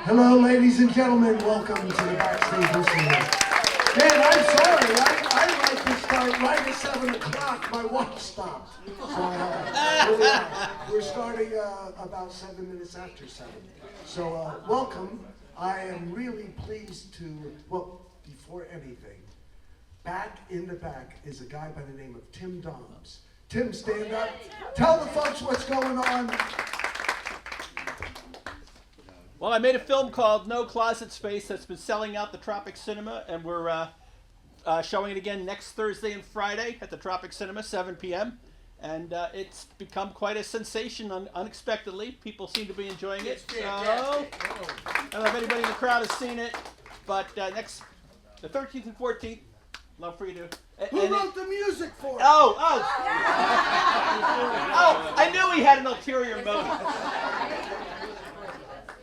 Hello, ladies and gentlemen. Welcome to the Backstage listening. Man, I'm sorry. I like to start right at 7 o'clock. My watch stopped. So we're starting about 7 minutes after 7. So welcome. I am really pleased to, well, before anything, back in the back is a guy by the name of Tim Doms. Tim, stand up. Tell the folks what's going on. Well, I made a film called No Closet Space that's been selling out the Tropic Cinema, and we're showing it again next Thursday and Friday at the Tropic Cinema, 7 p.m. And it's become quite a sensation unexpectedly. People seem to be enjoying it. So, I don't know if anybody in the crowd has seen it, but the 13th and 14th, love for you to. Who wrote the music for it? Oh, I knew he had an ulterior motive.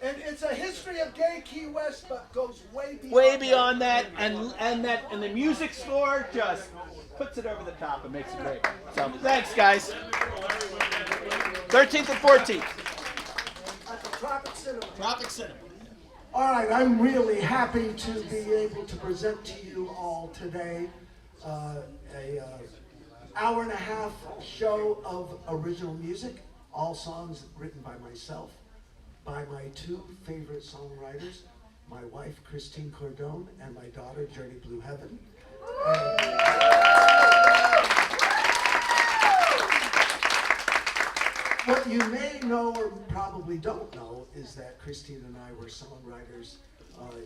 And it's a history of gay Key West, but goes way beyond. Way beyond that, and the music score just puts it over the top and makes it great. So thanks, guys. 13th and 14th. At the Tropic Cinema. Tropic Cinema. All right, I'm really happy to be able to present to you all today a hour and a half show of original music, all songs written by myself, by my two favorite songwriters, my wife, Christine Cordone, and my daughter, Journey Blue Heaven. What you may know or probably don't know is that Christine and I were songwriters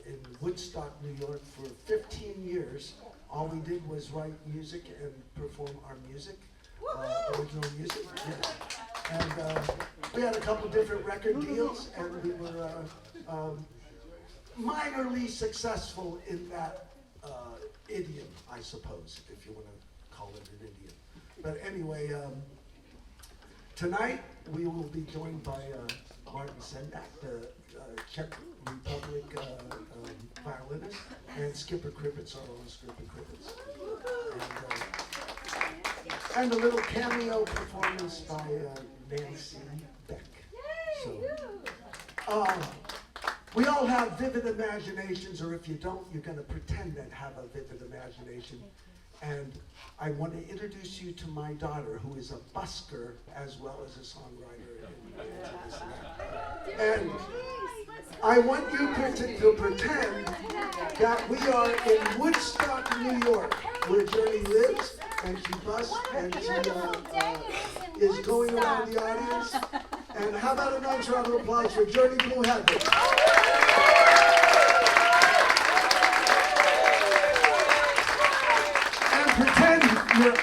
in Woodstock, New York for 15 years. All we did was write music and perform our music, original music. Yeah. And we had a couple different record deals, and we were minorly successul in that idiom, I suppose, if you want to call it an idiom. But anyway, tonight we will be joined by Martin Sendak, the Czech Republic violinist, and Skipper Krippitz, our own Skipper Krippitz. And a little cameo performance by Nancy Beck. So, we all have vivid imaginations, or if you don't, you're going to pretend and have a vivid imagination. And I want to introduce you to my daughter, who is a busker as well as a songwriter. And I want you to pretend that we are in Woodstock, New York, where Journey lives, and she busks, and she is going around the audience. And how about a nice round of applause for Journey Blue Heaven? And pretend you're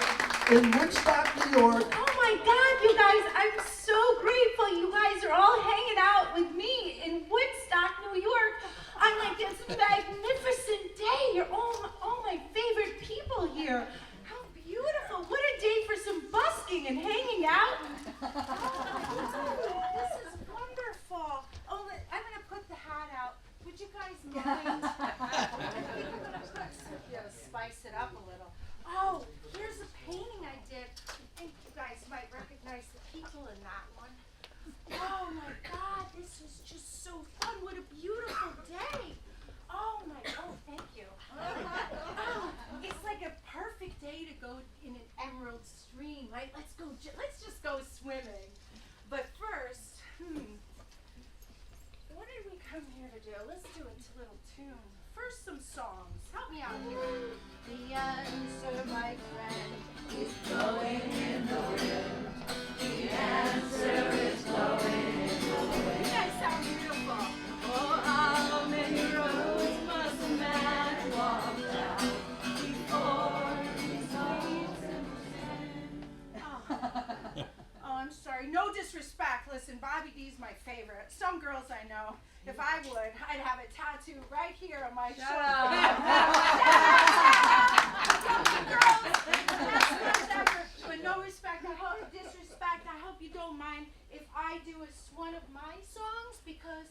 in Woodstock, New York. Oh my God, you guys, I'm so grateful you guys are all hanging out with me in Woodstock, New York on like this magnificent day. You're all my favorite people here. How beautiful. What a day for some busking and hanging out. This is wonderful. Oh, I'm going to put the hat out. Would you guys mind? I think I'm going to put spice it up a little. Oh, here's a painting I did. I think you guys might recognize the people in that one. Oh my God, this is just so fun. What a beautiful day. Oh, thank you. Oh, it's like a perfect day to go in an emerald stream, right? Let's just go swimming. But first, what did we come here to do? Let's do a little tune. First, some songs. Help me out here. The answer, my friend, is blowing in the wind. The answer is blowing in the wind. You guys sound beautiful. Oh, how many roads must a man walk down before he meets him? Oh, I'm sorry. No disrespect. Listen, Bobby D's my favorite. Some girls I know, if I would, I'd have it tattooed right here on my shoulder. But no disrespect. I hope you don't mind if I do one of my songs, because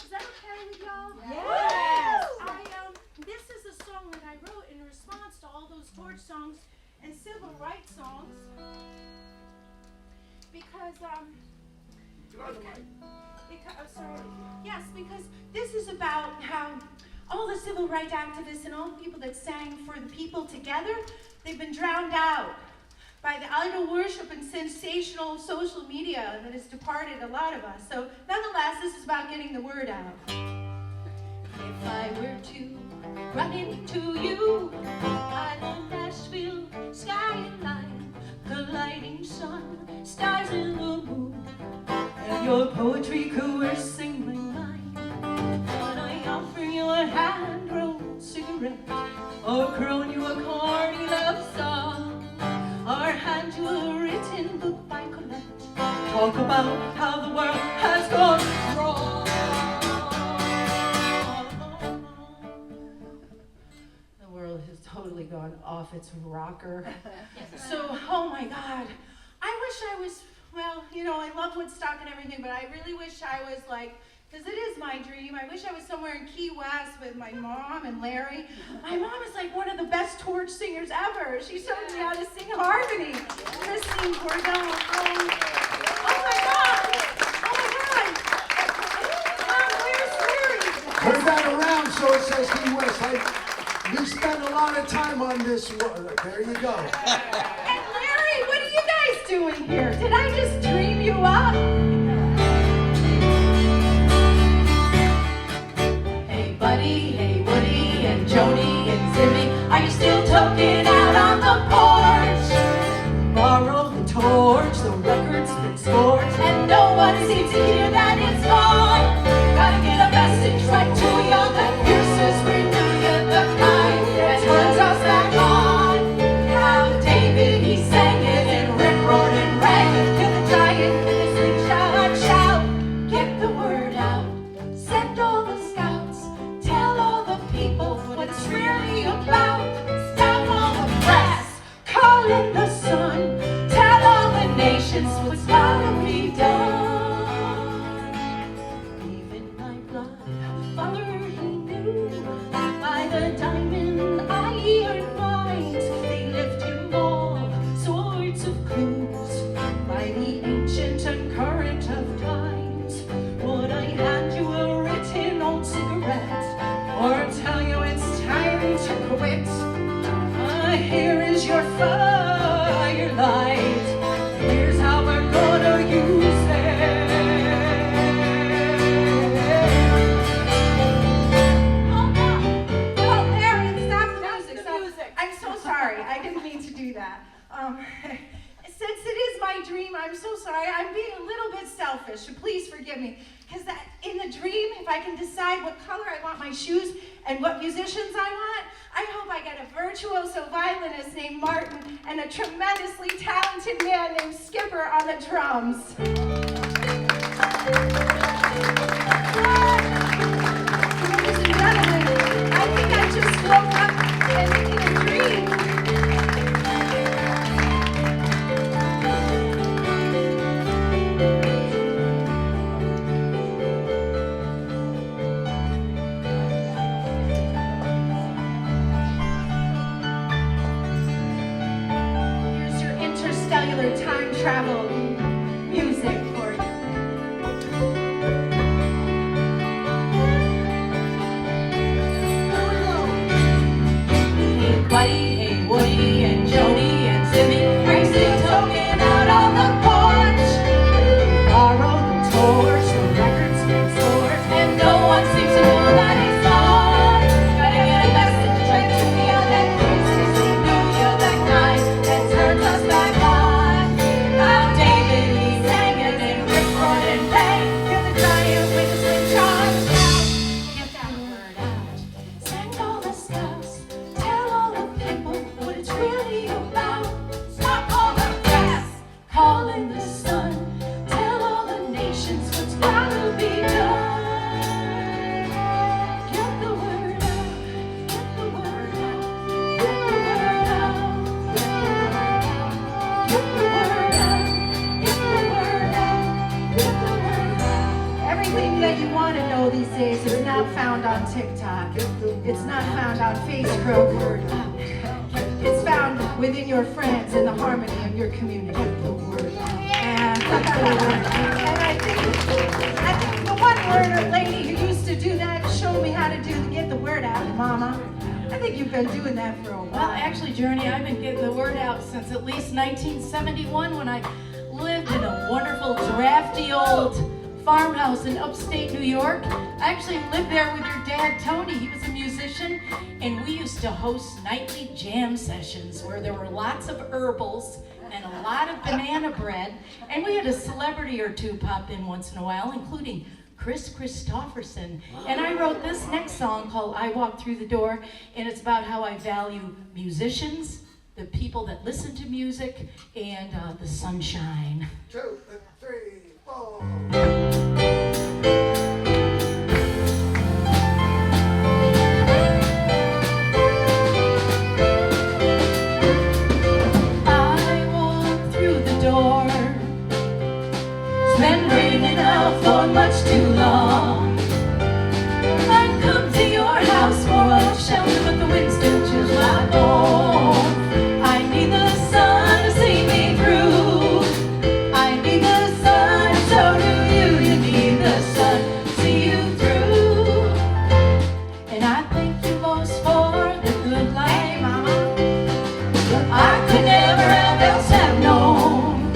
is that okay with y'all? Yes. This is a song that I wrote in response to all those torch songs and civil rights songs, because Sorry. Yes, because this is about how all the civil rights activists and all the people that sang for the people together, they've been drowned out by the idol worship and sensational social media that has departed a lot of us. So nonetheless, this is about getting the word out. If I were to run into you, Island, Nashville, skyline, colliding sun, stars in the moon, and your poetry coercing my mind, when I offer you a hand-rolled cigarette, or croon you a corny love song, or hand you a written book by Colette, talk about how the world has gone wrong. The world has totally gone off its rocker. So, oh my God, I wish I was, well, you know, I love Woodstock and everything, but I really wish I was like, because it is my dream, I wish I was somewhere in Key West with my mom and Larry. My mom is like one of the best torch singers ever. She showed me how to sing harmony. Christine Cordone. Oh my God! Oh my God! Mom, where's Larry? Turn that around so it says Key West. We spent a lot of time on this one. There you go. And Larry, what are you guys doing here? Did I just dream you up? Hey buddy, hey Woody, and Joni, and Zimmy, are you still toking out on the porch? Borrow the torch, the record's been scorched, and no one seems to hear that it's gone. Gotta get a message right to you that pierces renew you the kind that turns us back on. How David, he sang it, and Rick roared and rang it, to the giant with his slingshot shout. Get the word out, send all the scouts, tell all the people what it's really about. Stop all the press, call in the sun, tell all the nations what's gotta be done. Even my blood, Father, he knew, by the diamond iron mines, they lift him all sorts of clues, by the ancient and current of times. Would I hand you a written old cigarette, or tell you it's time to quit? Here is your firelight, here's how we're gonna use it. Hold on. Oh, Aaron, stop the music. I'm so sorry, I didn't mean to do that. Since it is my dream, I'm so sorry. I'm being a little bit selfish, so please forgive me. Because in the dream, if I can decide what color I want my shoes and what musicians I want, I hope I get a virtuoso violinist named Martin and a tremendously talented man named Skipper on the drums. Ladies and gentlemen, I think I just woke up in a dream. Interstellar time travel music for you. Hey buddy, hey Woody, and Joni, and Zimmy, are you still toking out on the porch? Borrow the torch, the record's been scorched, and no one seems to know that it's on. Gotta get a message right to me on that Christmas, and New Year that night that turns us back on. How David, he sang it, and Rick roared and banged, you're the giant with the slingshot shout. Get that word out, send all the scouts, tell all the people what it's really about. Stop all the press, call in the sun, tell all the nations what's gotta be done. Get the word out, get the word out, get the word out, get the word out, get the word out, get the word out. Everything that you want to know these days is not found on TikTok. It's not found on Facebook. It's found within your friends in the harmony of your community. And I think word lady who used to do that, showed me how to get the word out, Mama. I think you've been doing that for a while. Well, actually, Journey, I've been getting the word out since at least 1971 when I lived in a wonderful, drafty old farmhouse in upstate New York. I actually lived there with your dad, Tony. He was a musician, and we used to host nightly jam sessions where there were lots of herbals and a lot of banana bread, and we had a celebrity or two pop in once in a while, including Chris Christopherson. And I wrote this next song called I Walk Through the Door, and it's about how I value musicians, the people that listen to music, and the sunshine. 2, 3, 4. I walk through the door. It's been raining out for much too long. I come to your house for a shelter, but the wind still chills my bones. I need the sun to see me through. I need the sun, so do you. You need the sun to see you through. And I thank you most for the good life. Hey, Mama. I could never else have known.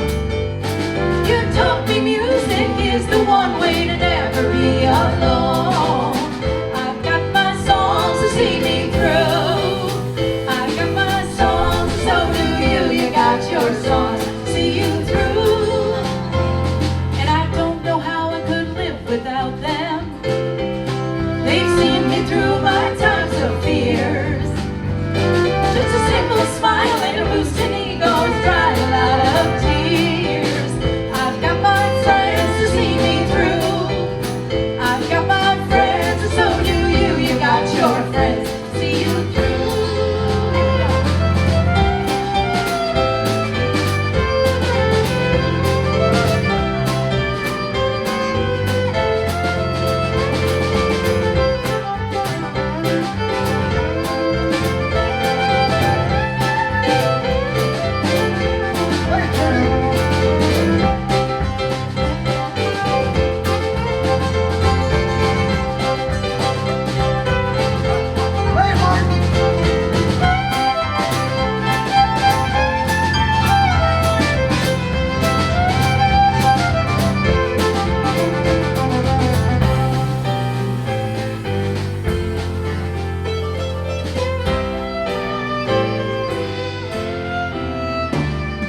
You taught me music is the one way to never be alone. I've got my songs to see me through. I've got my songs, so do you. You got your songs to see you through. And I don't know how I could live without them. They've seen me through my times of fears. Just a simple smile and a boost in egos, dry a lot of tears. I've got my friends to see me through. I've got my friends, and so do you. You got your friends to see you through.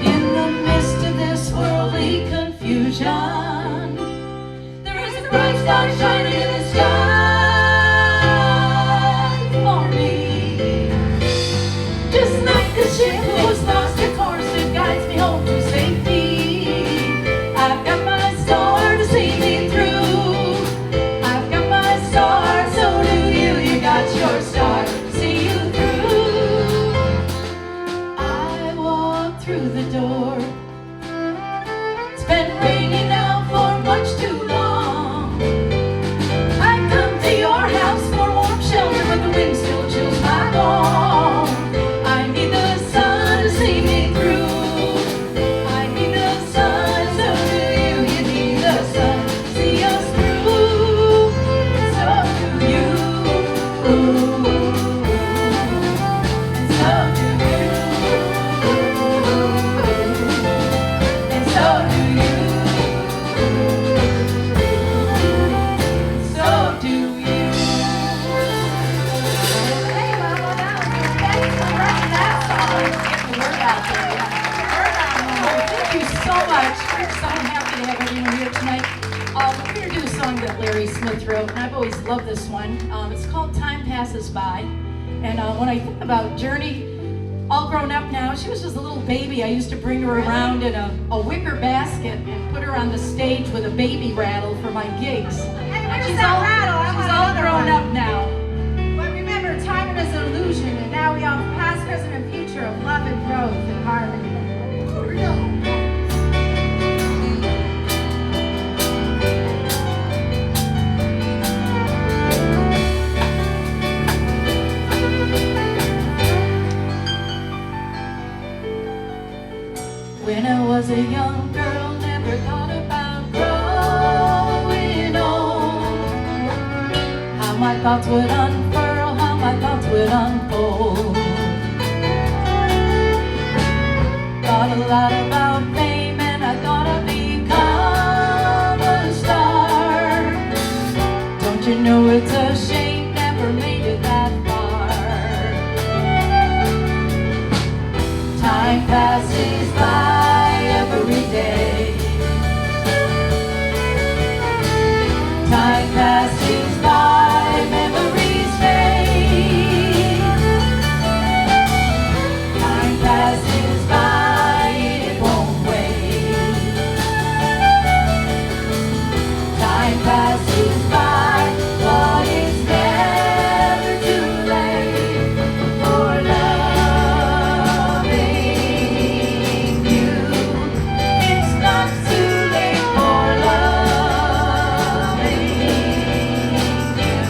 In the midst of this worldly confusion, there is a bright star shining in the sky for me. Just like the ship who's lost her course, it guides me home to safety. I've got my star to see me through. I've got my star, so do you. You got your star to see you through. I walk through the door. It's been raining out for much too long. I come to your house for warm shelter, but the wind still chills my bones. I need the sun to see me through. I need the sun, so do you. You need the sun to see us through. So do you. And so do you. And so do you. So do you. Hey, Mama, thanks for writing that song. Get the word out there. Thank you so much. We're so happy to have everyone here tonight. We're going to do a song that Larry Smith wrote, and I've always loved this one. It's called Time Passes By. And when I think about Journey, all grown up now, she was just a little baby. I used to bring her around in a wicker basket and put her on the stage with a baby rattle for my gigs. Hey, where's She's that all, rattle? I she's want all another grown one. up now. But remember, time is an illusion, and now we all have past, present, and future of love and growth and harmony. Here we go. When I was a young girl, never thought about growing old. thoughts would unfurl, how my thoughts would unfold. Thought a lot about fame and I thought I'd become a star. Don't you know it's a shame, never made it that far. Time passes by every day. Time passes by, memories fade. Time passes by, it won't wait. Time passes by, but it's never too late for loving you. It's not too late for loving you.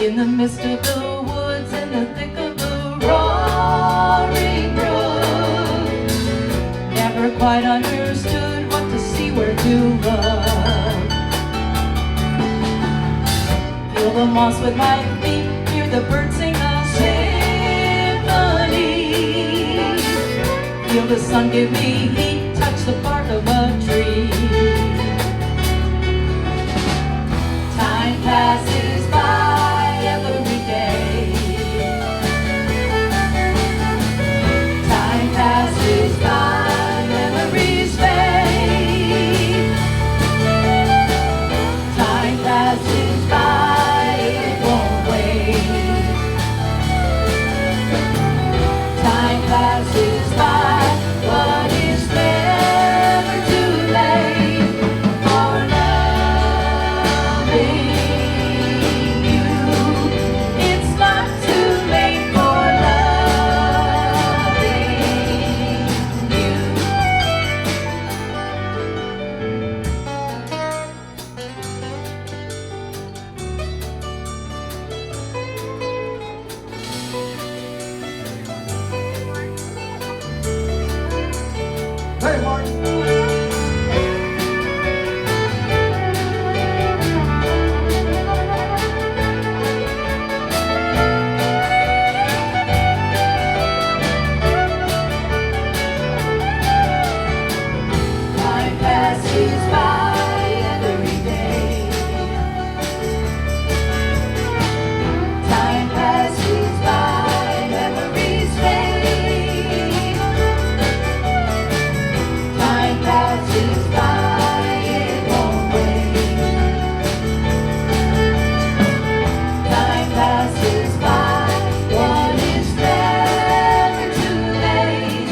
In the midst of the woods, in the thick of the roaring brook, never quite understood what to see, where to look. Feel the moss with my feet, hear the birds sing a symphony. Feel the sun give me heat, touch the bark of a tree. Time passes by every day. Time passes by, memories fade. Time passes by, it won't wait. Time passes by, but it's never too late for loving you. It's not too late for loving you. Hey, Martin. Time passes by every day. Time passes by, memories fade. Time passes by, it won't wait. Time passes by, but it's never too late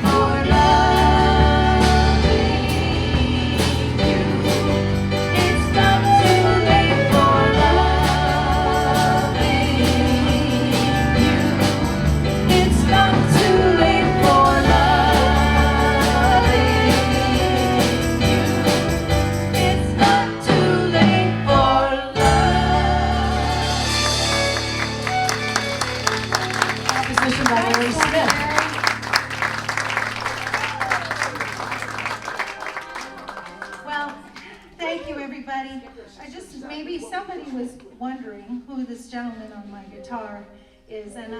for loving you. It's not too late for loving you. It's not too late for loving you. It's not too late for love. Composition by Larry Smith. Well, thank you, everybody. Maybe somebody was wondering who this gentleman on my guitar is, and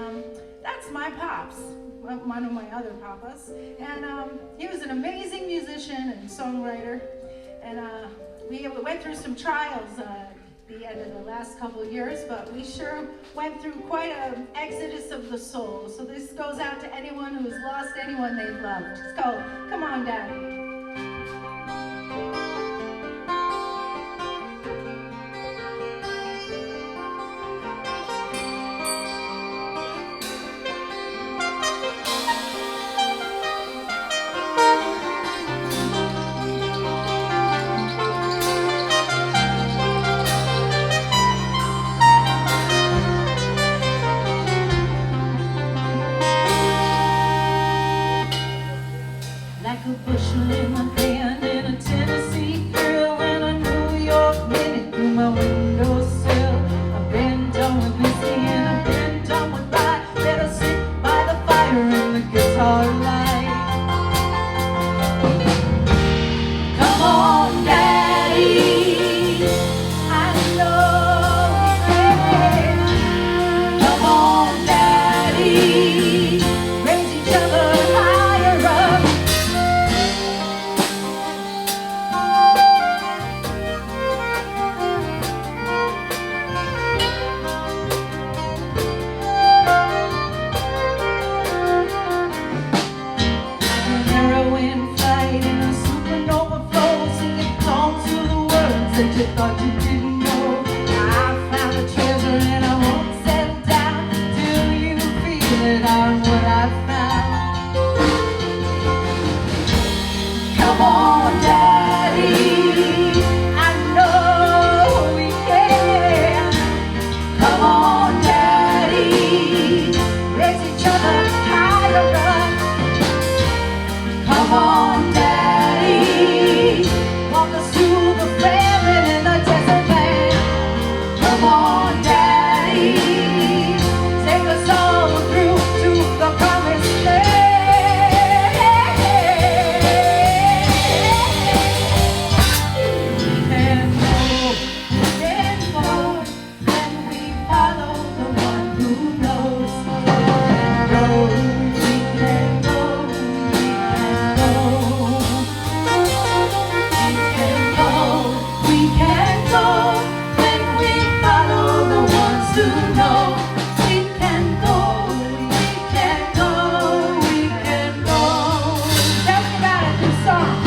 that's my pops, one of my other papas, and he was an amazing musician and songwriter, and we went through some trials the end of the last couple of years, but we sure went through quite an exodus of the soul. So this goes out to anyone who has lost anyone they've loved. Let's go. Come on, Daddy. Like a bushel in my hand and a Tennessee girl and a New York minute through my windowsill. I've been done with whiskey and I've been done with rye. Better sit by the fire and the guitar light. Come on, Daddy, you thought you didn't know. I found a treasure and I won't settle down till you feel it on what I found. Come on, Daddy, I know we can. Come on, Daddy, raise each other higher up. Come on, Daddy, walk us through the famine in the desert land. Come on, Daddy, take us all through to the promised land. And go, and we follow the one who knows. We can go, we can go, we can go. We can go when we follow the ones who know. We can go, we can go, we can go. Tell me about it, this song.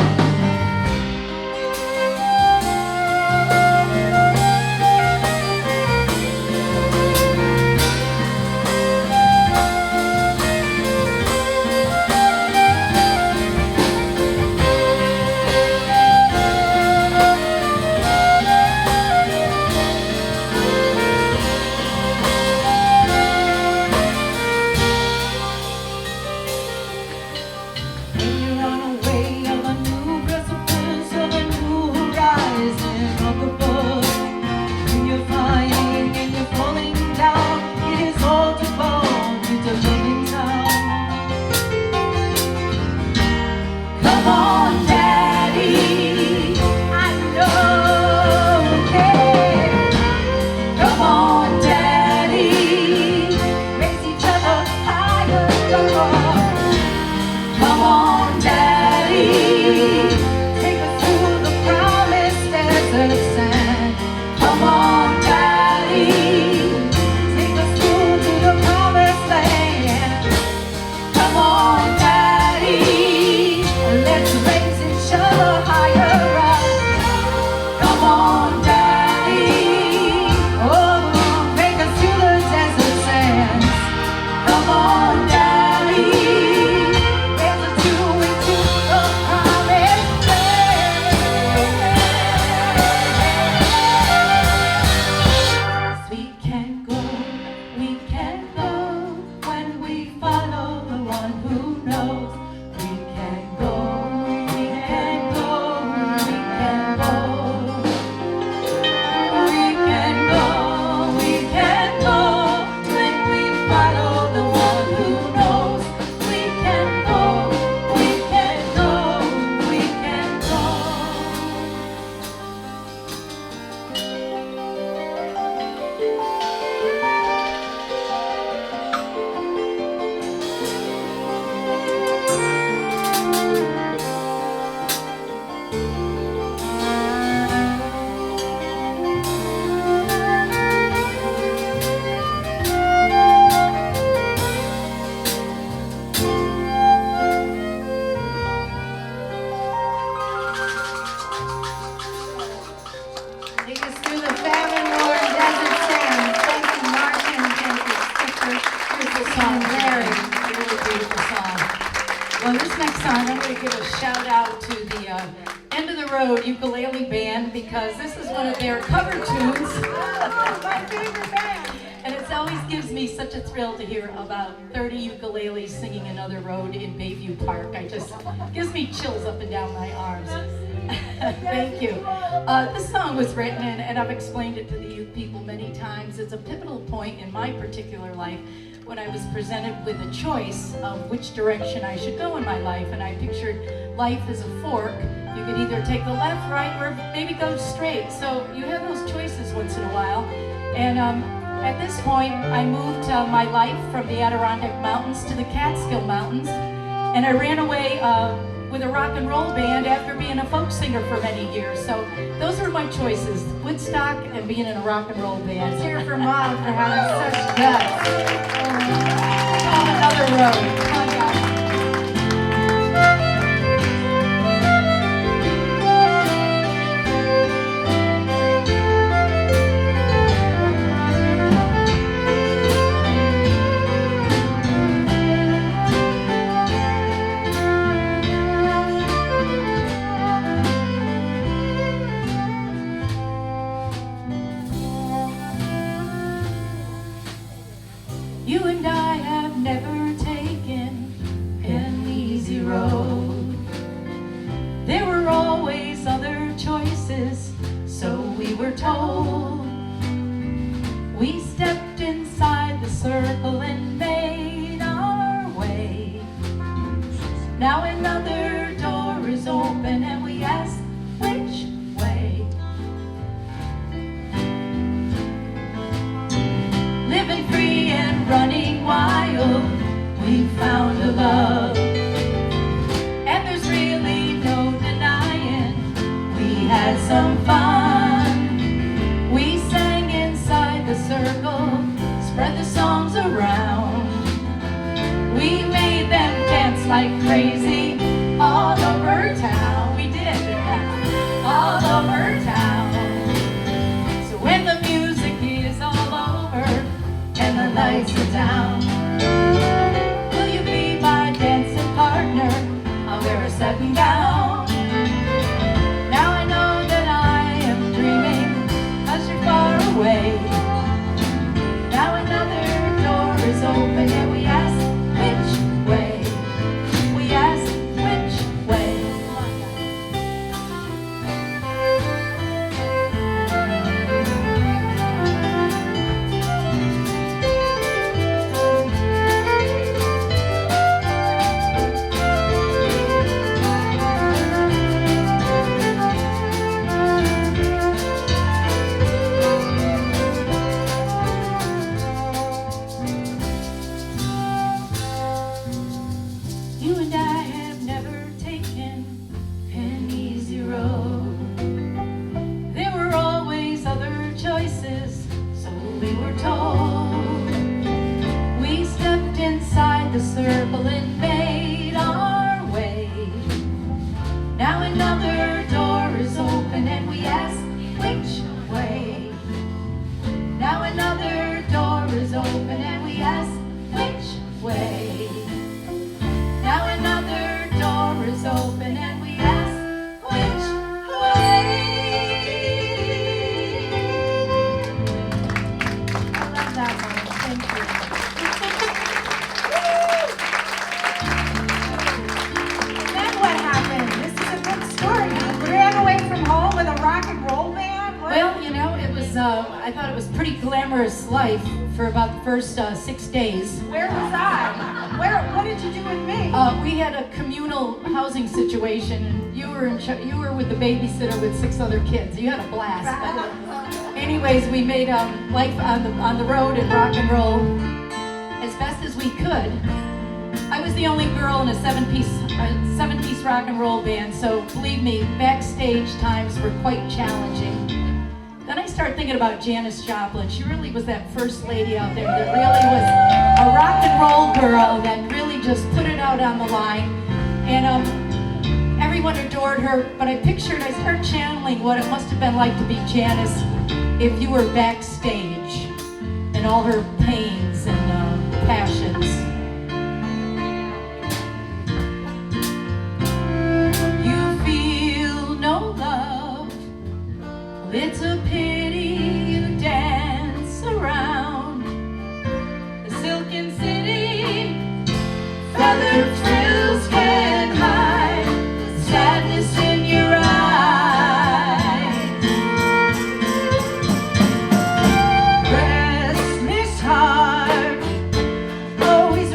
When you're on a way of a new precipice of a new horizon up above, when you're flying and you're falling down, it is all to fall into loving town. Come on, Daddy, I know we can. Come on, Daddy, raise each other higher. Come on. Come on, Daddy, take us through the promised desert sand. Come on, Daddy, take us through to the promised land. Come on, Daddy, let's raise each other higher up. Come on, Daddy, oh, take us through the desert sands. Come on, Daddy, there's a two into the promised land. We can go when we follow the one who knows. We can go, we can go, we can go. We can go, we can go when we follow the one who knows. We can go, we can go, we can go. Take us through the famine-worn desert sands. Thank you, Mark, and thank you, Skipper. Beautiful song, Larry. Really beautiful song. Well, this next song, I'm going to give a shout out to the End of the Road Ukulele Band because this is one of their cover tunes. My favorite band. And it always gives me such a thrill to hear about 30 ukuleles singing Another Road in Bayview Park. Gives me chills up and down my arms. Thank you. This song was written, and I've explained it to the youth people many times. It's a pivotal point in my particular life when I was presented with a choice of which direction I should go in my life. And I pictured life as a fork. You could either take the left, right, or maybe go straight. So you have those choices once in a while. And at this point, I moved my life from the Adirondack Mountains to the Catskill Mountains. And I ran away with a rock and roll band after being a folk singer for many years. So those were my choices, Woodstock and being in a rock and roll band. Let's hear it for Mom for having such guts. On Another Road. Come on, guys. always other choices, so we were told. We stepped inside the circle and made our way. Now another door is open and we ask which way. Living free and running wild, we found a love. And there's really no denying we had some fun. We sang inside the circle, spread the songs around. We made them dance like crazy all over town. We did, all over town. So when the music is all over and the lights are down, will you be my dancing partner? I'll wear a satin gown. Now I know that I am dreaming 'cause you're far away. Now another door is open and we ask which way. We ask which way. You and I have never taken an easy road. There were always other choices, so we were told. We stepped inside the circle and made our way. Now another door is open and we ask which way. Now another door is open and we ask which way. Now another door is open and we ask which way. I love that one. Thank you. And then what happened? This is a good story. You ran away from home with a rock and roll band? What? Well, you know, it was, I thought it was pretty glamorous life for about the first 6 days. Where was I? What did you do with me? We had a communal housing situation, and you were with the babysitter with 6 other kids. You had a blast. But anyways, we made life on the road and rock and roll as best as we could. I was the only girl in a seven-piece rock and roll band, so believe me, backstage times were quite challenging. Then I started thinking about Janis Joplin. She really was that first lady out there that really was a rock and roll girl that really just put it out on the line. And everyone adored her, but I started channeling what it must have been like to be Janis if you were backstage and all her pains and passions. You feel no love. It's a pity you dance around the silken city. Feather frills can hide the sadness in your eyes. Restless heart, always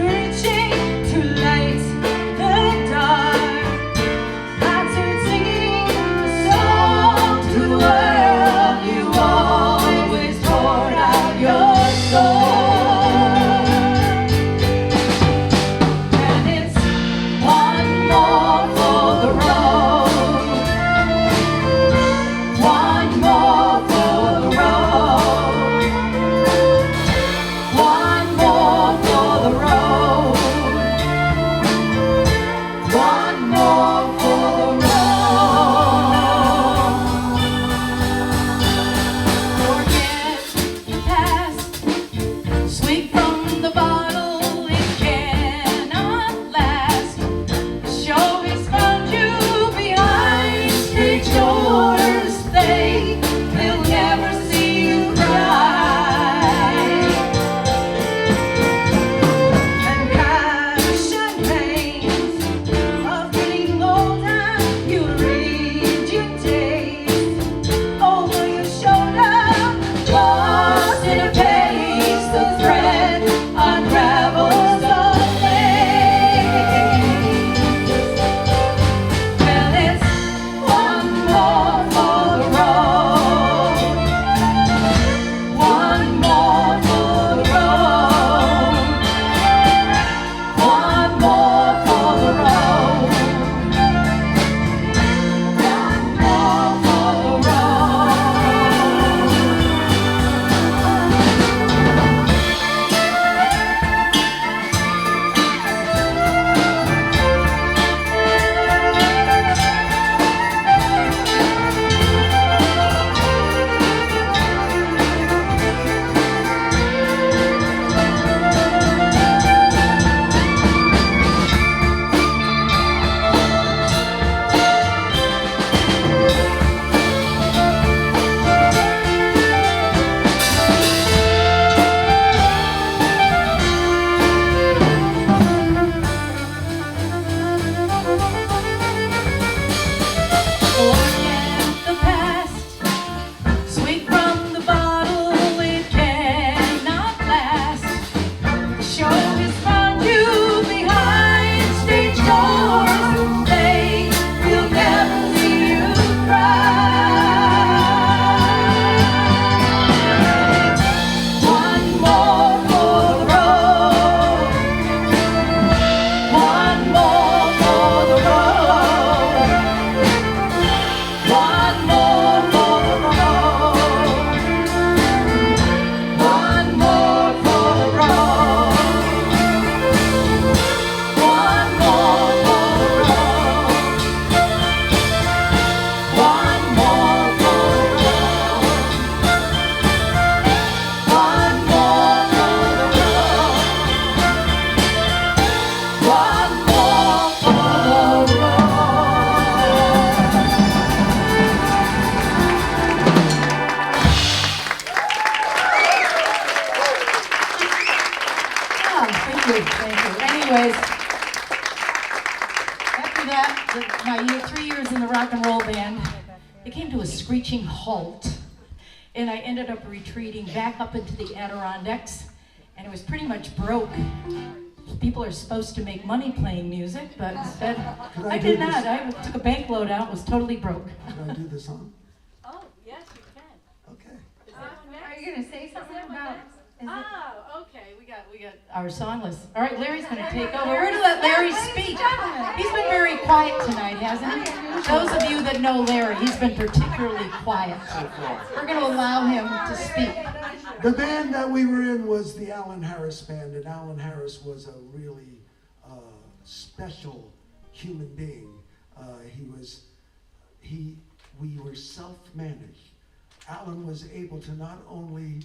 Orient the past, sweet from the bottle, it cannot last. Show has found you behind stage doors. They will never see you cry. One more for the road. One more for the road. One more for the road. One more for the road. One more for the road. One more for the road. One more for the road. One more for the road. Oh, thank you, thank you. Anyways, after that, my 3 years in the rock and roll band, it came to a screeching halt, and I ended up retreating back up into the Adirondacks, and it was pretty much broke. People are supposed to make money playing music, but instead, Can I I do did this? not. I took a bank load out, was totally broke. Can I do the song? Oh, yes, you can. Okay. Are you gonna say something about? Oh, okay, we got Our song list. All right, Larry's going to take over. We're going to let Larry speak. He's been very quiet tonight, hasn't he? Those of you that know Larry, he's been particularly quiet. We're going to allow him to speak. The band that we were in was the Alan Harris Band, and Alan Harris was a really special human being. We were self-managed. Alan was able to not only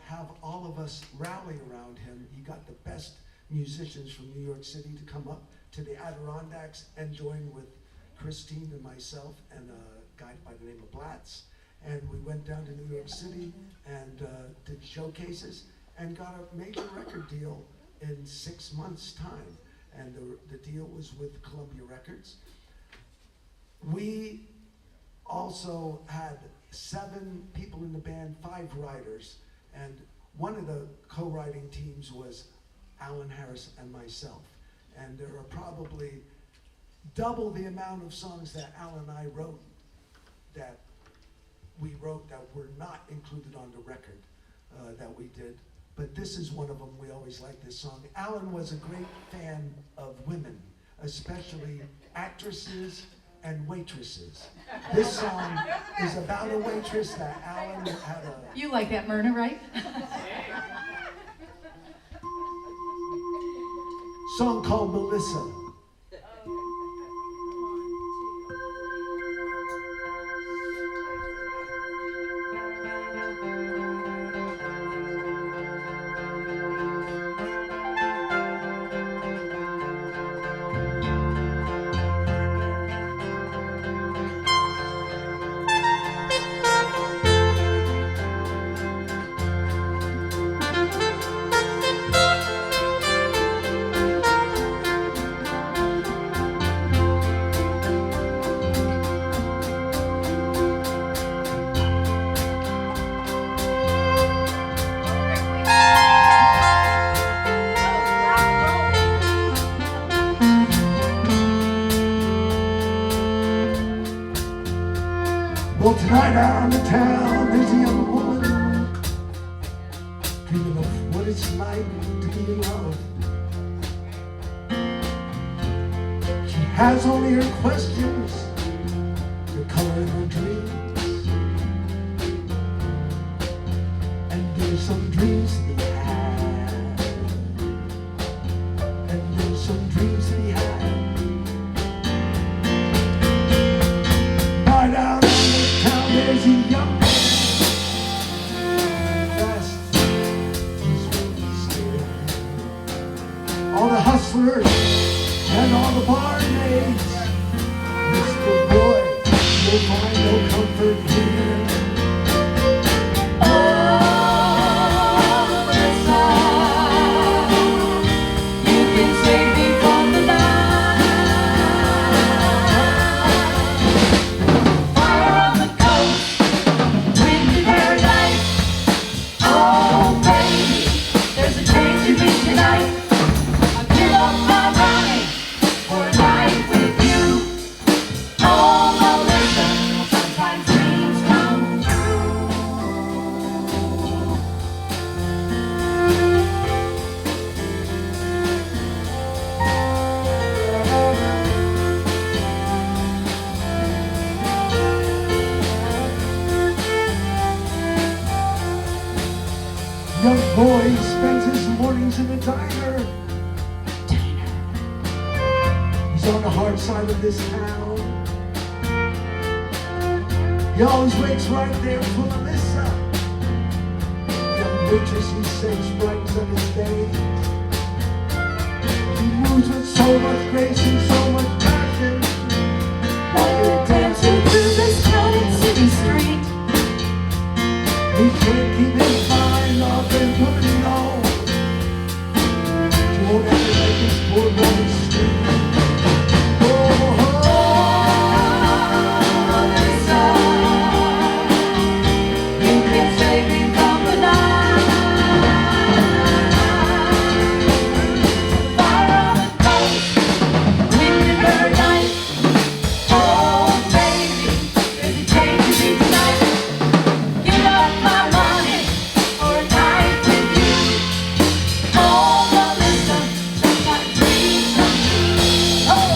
have all of us rally around him. He got the best musicians from New York City to come up to the Adirondacks and join with Christine and myself and a guy by the name of Blatz. And we went down to New York City and did showcases and got a major record deal in 6 months' time. And the deal was with Columbia Records. We also had 7 people in the band, 5 writers, and one of the co-writing teams was Alan Harris and myself. And there are probably double the amount of songs that Alan and I wrote that were not included on the record that we did. But this is one of them. We always liked this song. Alan was a great fan of women, especially actresses and waitresses. This song is about a waitress that Alan had a... You like that, Myrna, right? song called Melissa. Well, tonight out in town, there's a young woman dreaming of what it's like to be in love. She has only her questions, the color in her dreams. And there's some dreams to be had. And there's some dreams to be had. Right out on the town, there's a young man. Fast, he's really scared. All the hustlers and all the barmaids. Mr. Boy, you'll find no comfort here. You can save me from the night. Oh, he spends his mornings in a diner. He's on the hard side of this town. He always waits right there for Melissa, young waitress he says brightens up his day. He moves with so much grace and so much passion, Like a dancer through this crowded city street. he can't keep his mind off his woman, no. She won't ever let this poor boy sleep. Oh, Melissa, you can save me from the night. Far on the coast, wind in her night. Oh, baby, there's a change to me tonight. Give up my money for a night with you. Oh, Melissa, sometimes dreams come true. Oh.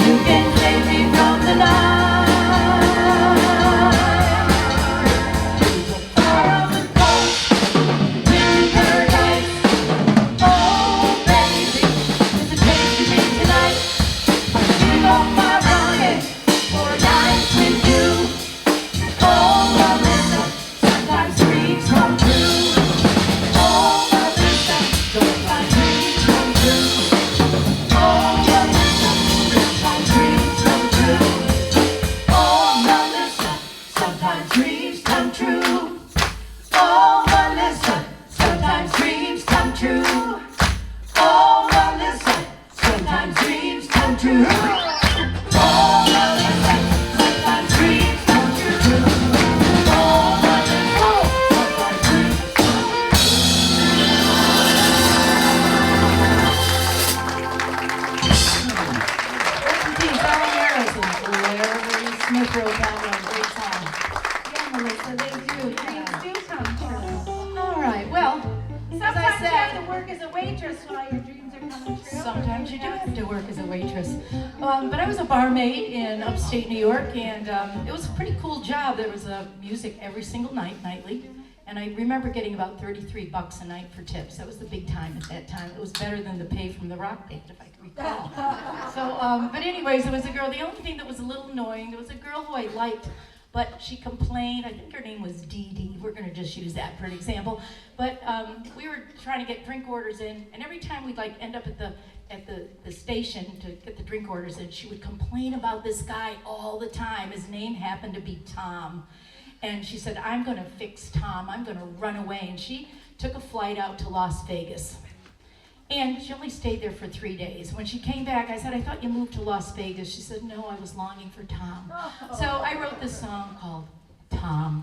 You can save me from the night. Far on the coast, wind in paradise. Oh, baby, there's a change to me tonight. Give up my rocket for a night with you. Oh, Melissa, sometimes dreams come true. Oh, Melissa, sometimes dreams come true. Oh, Melissa, sometimes dreams come true. Oh, Melissa, sometimes dreams come true. Oh, Melissa, sometimes dreams come true. Oh, Melissa, sometimes dreams come true. Oh, Melissa, sometimes dreams come true. Oh, Melissa, sometimes dreams Smith wrote that one, great song. Yeah, Melissa, they do. Dreams do come true. All right, well, as I Sometimes you have said, to work as a waitress while your dreams are coming true. sometimes you do have to work as a waitress. But I was a barmaid in upstate New York, and it was a pretty cool job. There was music every single night, nightly. And I remember getting about $33 a night for tips. That was the big time at that time. It was better than the pay from the rock band, if I can recall. So, but anyways, there was a girl. The only thing that was a little annoying, there was a girl who I liked, but she complained. I think her name was Dee Dee. We're going to just use that for an example. But we were trying to get drink orders in, and every time we'd like end up at the station to get the drink orders in, she would complain about this guy all the time. His name happened to be Tom. And she said, I'm going to fix Tom. I'm going to run away. And she took a flight out to Las Vegas. And she only stayed there for 3 days. When she came back, I said, I thought you moved to Las Vegas. She said, no, I was longing for Tom. So I wrote this song called Tom.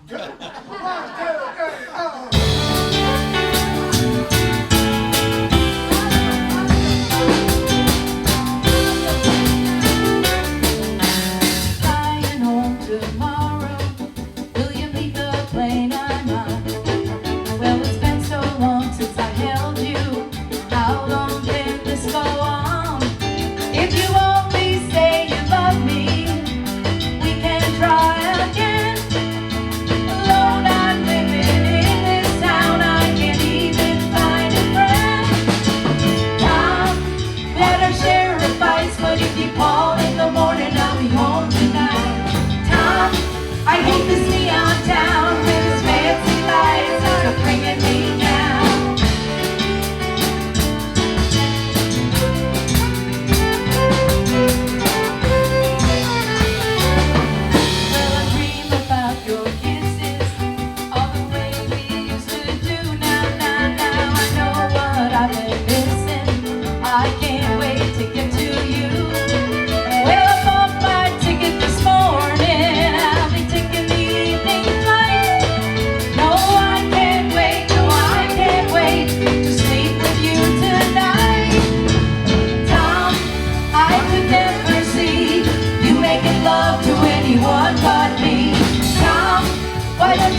Flying home tomorrow. Will you meet the plane I'm on? Well, it's been so long since I held you. How long can this go on? If you only say you love me, we can try again. Alone I'm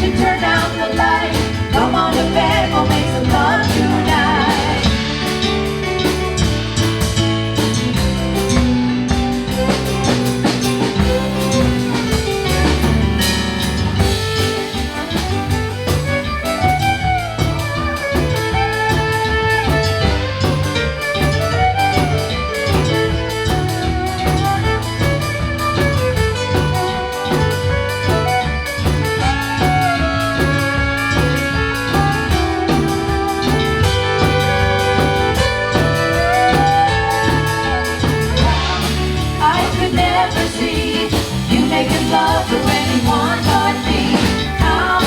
you turn down the light? Come on to bed, we'll make some love tonight. Love to anyone but me. Now,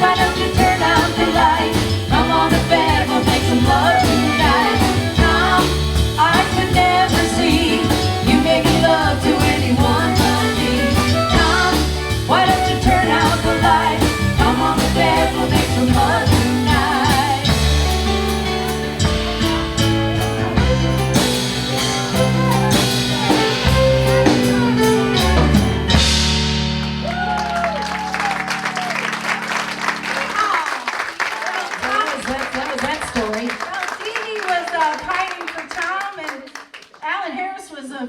why don't you turn out the light? Come on to bed, we'll make some love tonight. Now, I could never see you making love to anyone but me. Now, why don't you turn out the light? Come on to bed, we'll make some love tonight.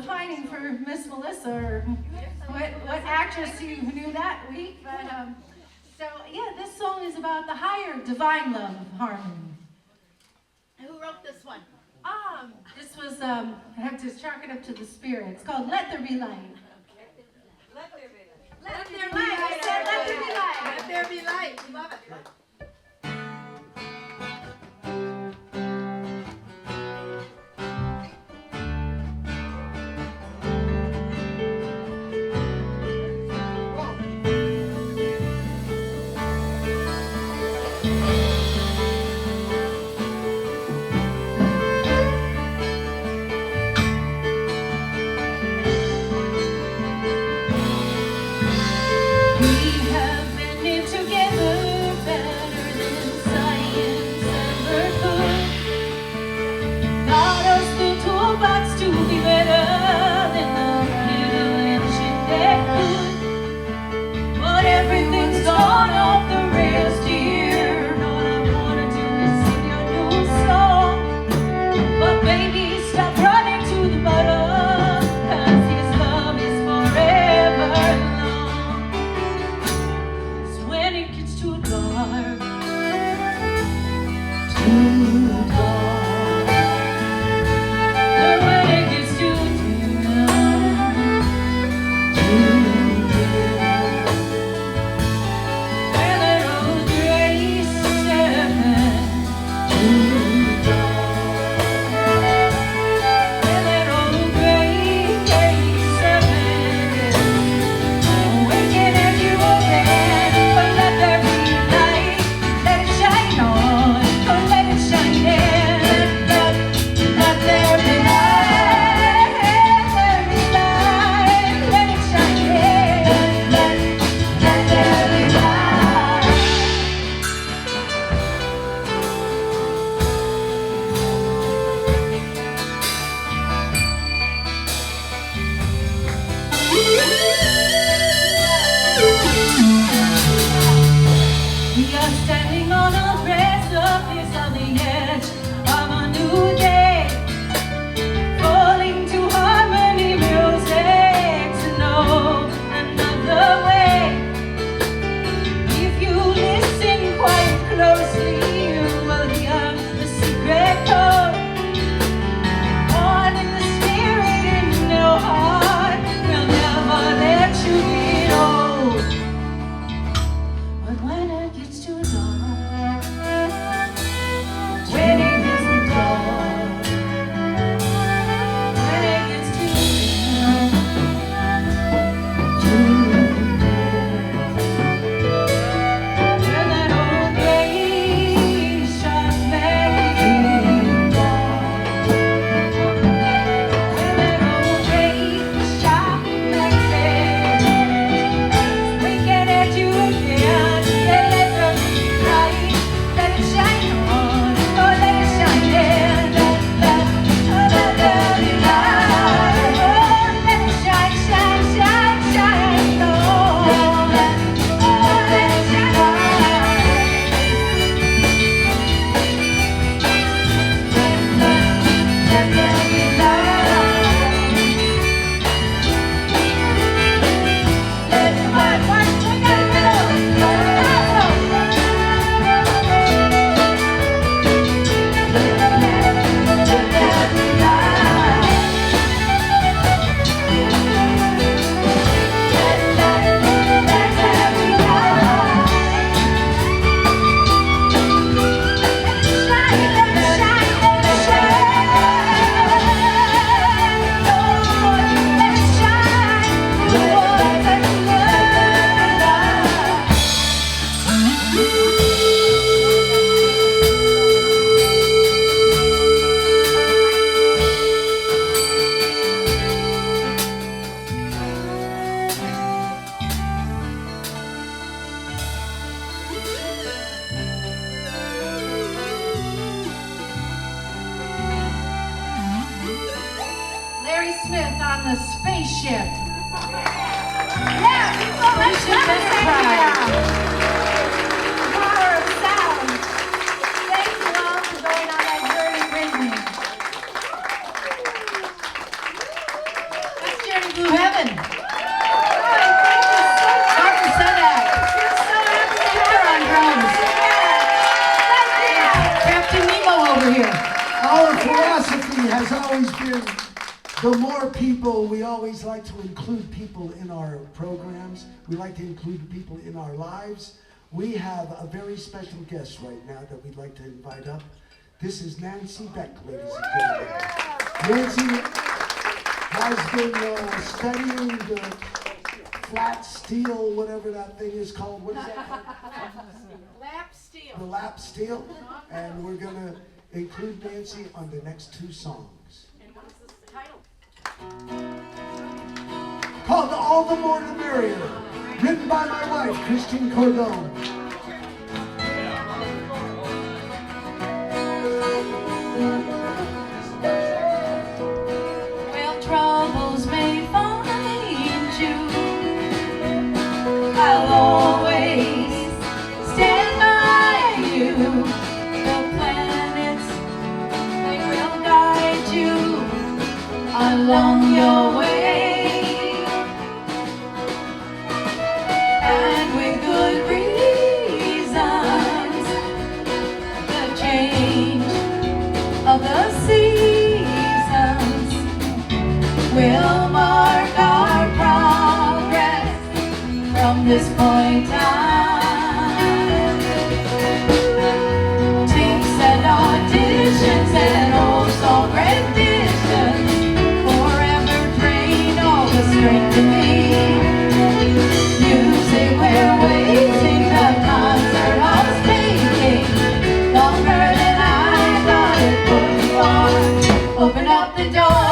Pining for Miss Melissa, or what actress you knew that week, but so yeah, this song is about the higher divine love harmony. Who wrote this one? This was I have to chalk it up to the spirit. It's called Let There Be Light. Let there be light. Let there be light. I said let there be light. Let there be light. Love it. When it Smith on the spaceship. Yeah, people, let's Enterprise. Power of sound. Thank you all for going on that journey with me. That's Journey Blue Heaven. Dr. Sudak. Peter on drums. Captain Nemo over here. Our philosophy has always been the more people, we always like to include people in our programs. We like to include people in our lives. We have a very special guest right now that we'd like to invite up. This is Nancy Beck, ladies and gentlemen. Nancy has been studying the flat steel, whatever that thing is called. What is that called? Lap steel. The lap steel. And we're going to include Nancy on the next two songs. And what is this title? Called All the More the Merrier, written by my wife, Christine Cordone. Well, troubles may find you, I'll always stand by you. The planets, they will guide you along your way. And with good reasons, the change of the seasons will mark our progress from this point on. Tapes and auditions and old song renditions forever drain all the strength in me. Music we're waiting, the concert was taking longer than I thought it would before. Open up the door,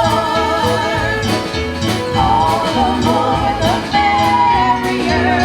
all the more the merrier.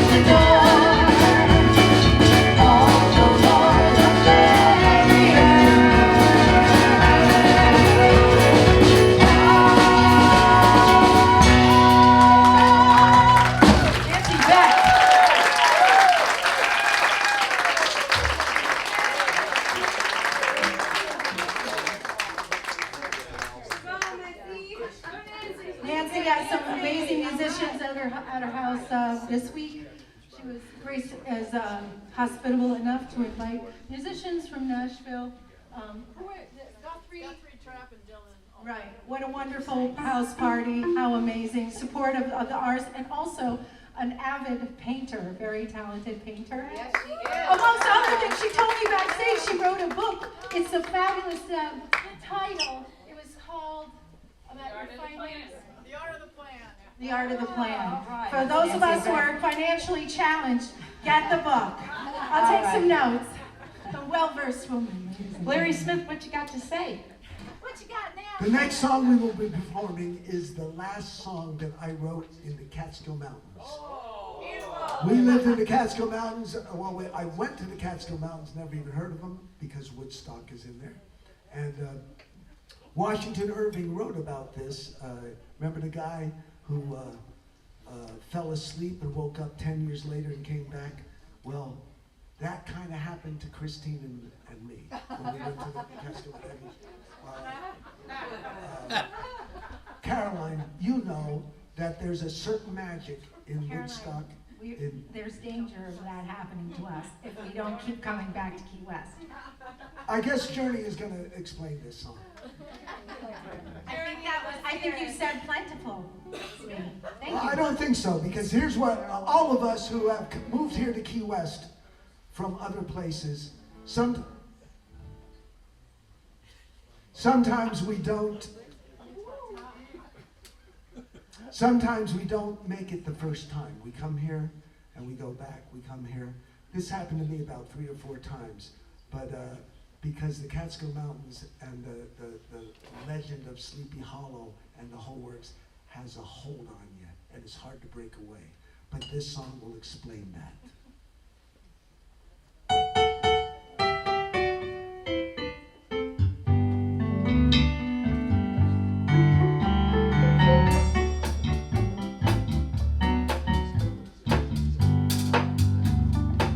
the door. All the more the merrier. Nancy Beck. Nancy got some amazing musicians at her house this week. She was graced as hospitable enough to invite musicians from Nashville. Right. What a wonderful house party. How amazing. Supportive of the arts, and also an avid painter, very talented painter. Yes, she is. Amongst other things, she told me backstage she wrote a book. It's a fabulous title. It was called about your finance. The art of the plan. The Art of the Plan. For those of us who are financially challenged, get the book. I'll take some notes. A well-versed woman. Larry Smith, what you got to say? What you got now? The next song we will be performing is the last song that I wrote in the Catskill Mountains. We lived in the Catskill Mountains. Well, I went to the Catskill Mountains, never even heard of them, because Woodstock is in there. And Washington Irving wrote about this. Remember the guy who fell asleep and woke up 10 years later and came back? Well, that kind of happened to Christine and me when we went to the Catskill Mountains. Caroline, you know that there's a certain magic in Woodstock. There's danger of that happening to us if we don't keep coming back to Key West. I guess Journey is going to explain this song. I think you said plentiful to me. Thank you. I don't think so, because here's what all of us who have moved here to Key West from other places, sometimes we don't make it the first time. We come here and we go back, we come here. This happened to me about 3 or 4 times, but because the Catskill Mountains and the legend of Sleepy Hollow and the whole works has a hold on you, and it's hard to break away. But this song will explain that.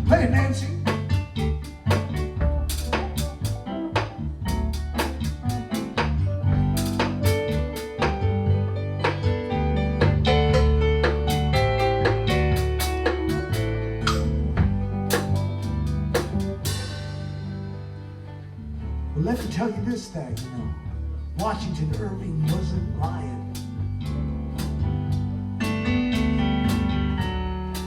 Play it, Nancy. Well, let me tell you this thing, Washington Irving wasn't lying.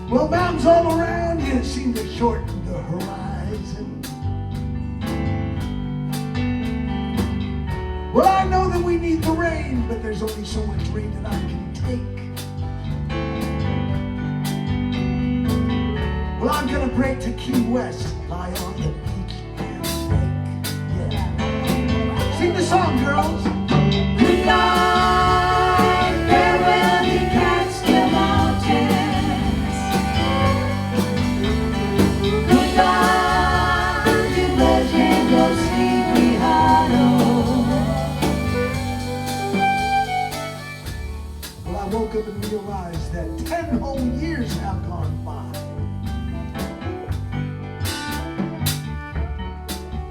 Well, mountains all around you seem to shorten the horizon. Well, I know that we need the rain, but there's only so much rain that I can take. Well, I'm gonna break to Key West, lie on the beach and bake. Yeah. Sing the song, girls. Goodbye, farewell, the Catskill Mountains. Goodbye, you legend of Sleepy Hollow. Well, I woke up and realized that 10 whole years have gone by.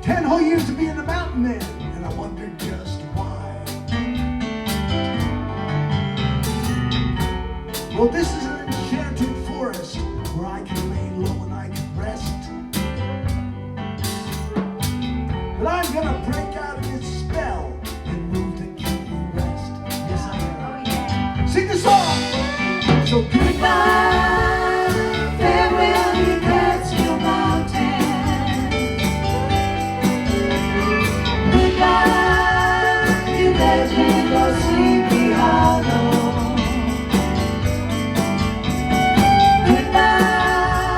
10 whole years to be in the mountain man, and I wondered just why. Well, this is an enchanted forest where I can lay low and I can rest. But I'm gonna break out of this spell and move to Key West. Yes, I am. Sing the song! So Goodbye, farewell, the Catskill Mountains. Goodbye, you legend of Sleepy Hollow. Goodbye,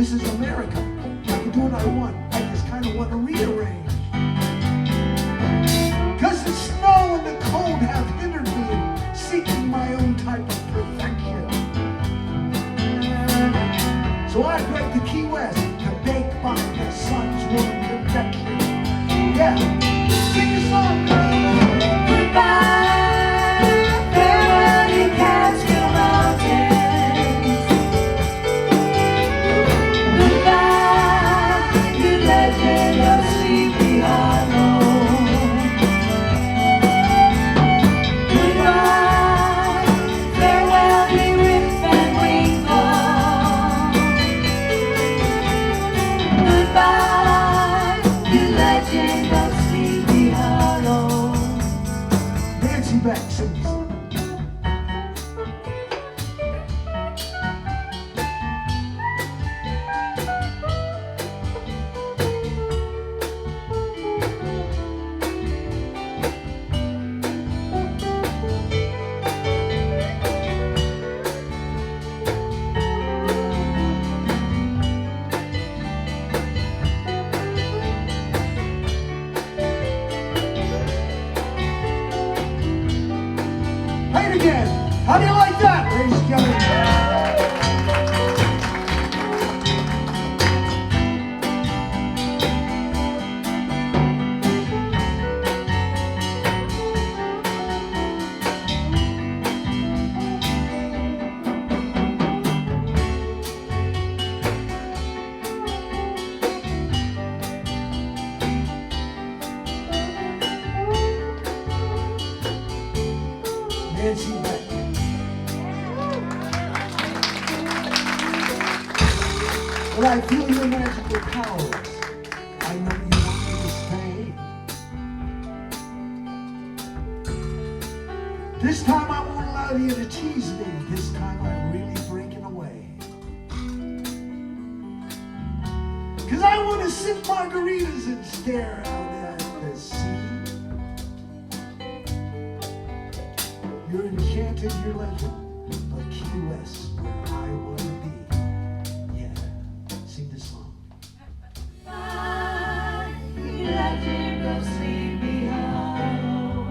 This is America. I can do what I want. I just kind of want to rearrange. Because the snow and the cold have hindered me in seeking my own type of perfection. So I break the Key West to bake by the sun's warm convection. Yeah, sing a song, girl. Goodbye, farewell, you Catskill Mountains. Goodbye, you legend of Sleepy Hollow. Goodbye, farewell, you Rip and Winkle. Goodbye, you legend of Sleepy Hollow. Nancy Beck sings. Play it again. How do you like that, ladies and gentlemen? Nancy Beck. Well, I feel your magical powers. I know you want me to stay. This time I won't allow you to tease me. This time I'm really breaking away. 'Cause I want to sip margaritas and stare out at the sea. You're enchanted, you're legend, but Key West, where I want to be. Yeah, sing this song. Goodbye, you legend of Sleepy Hollow.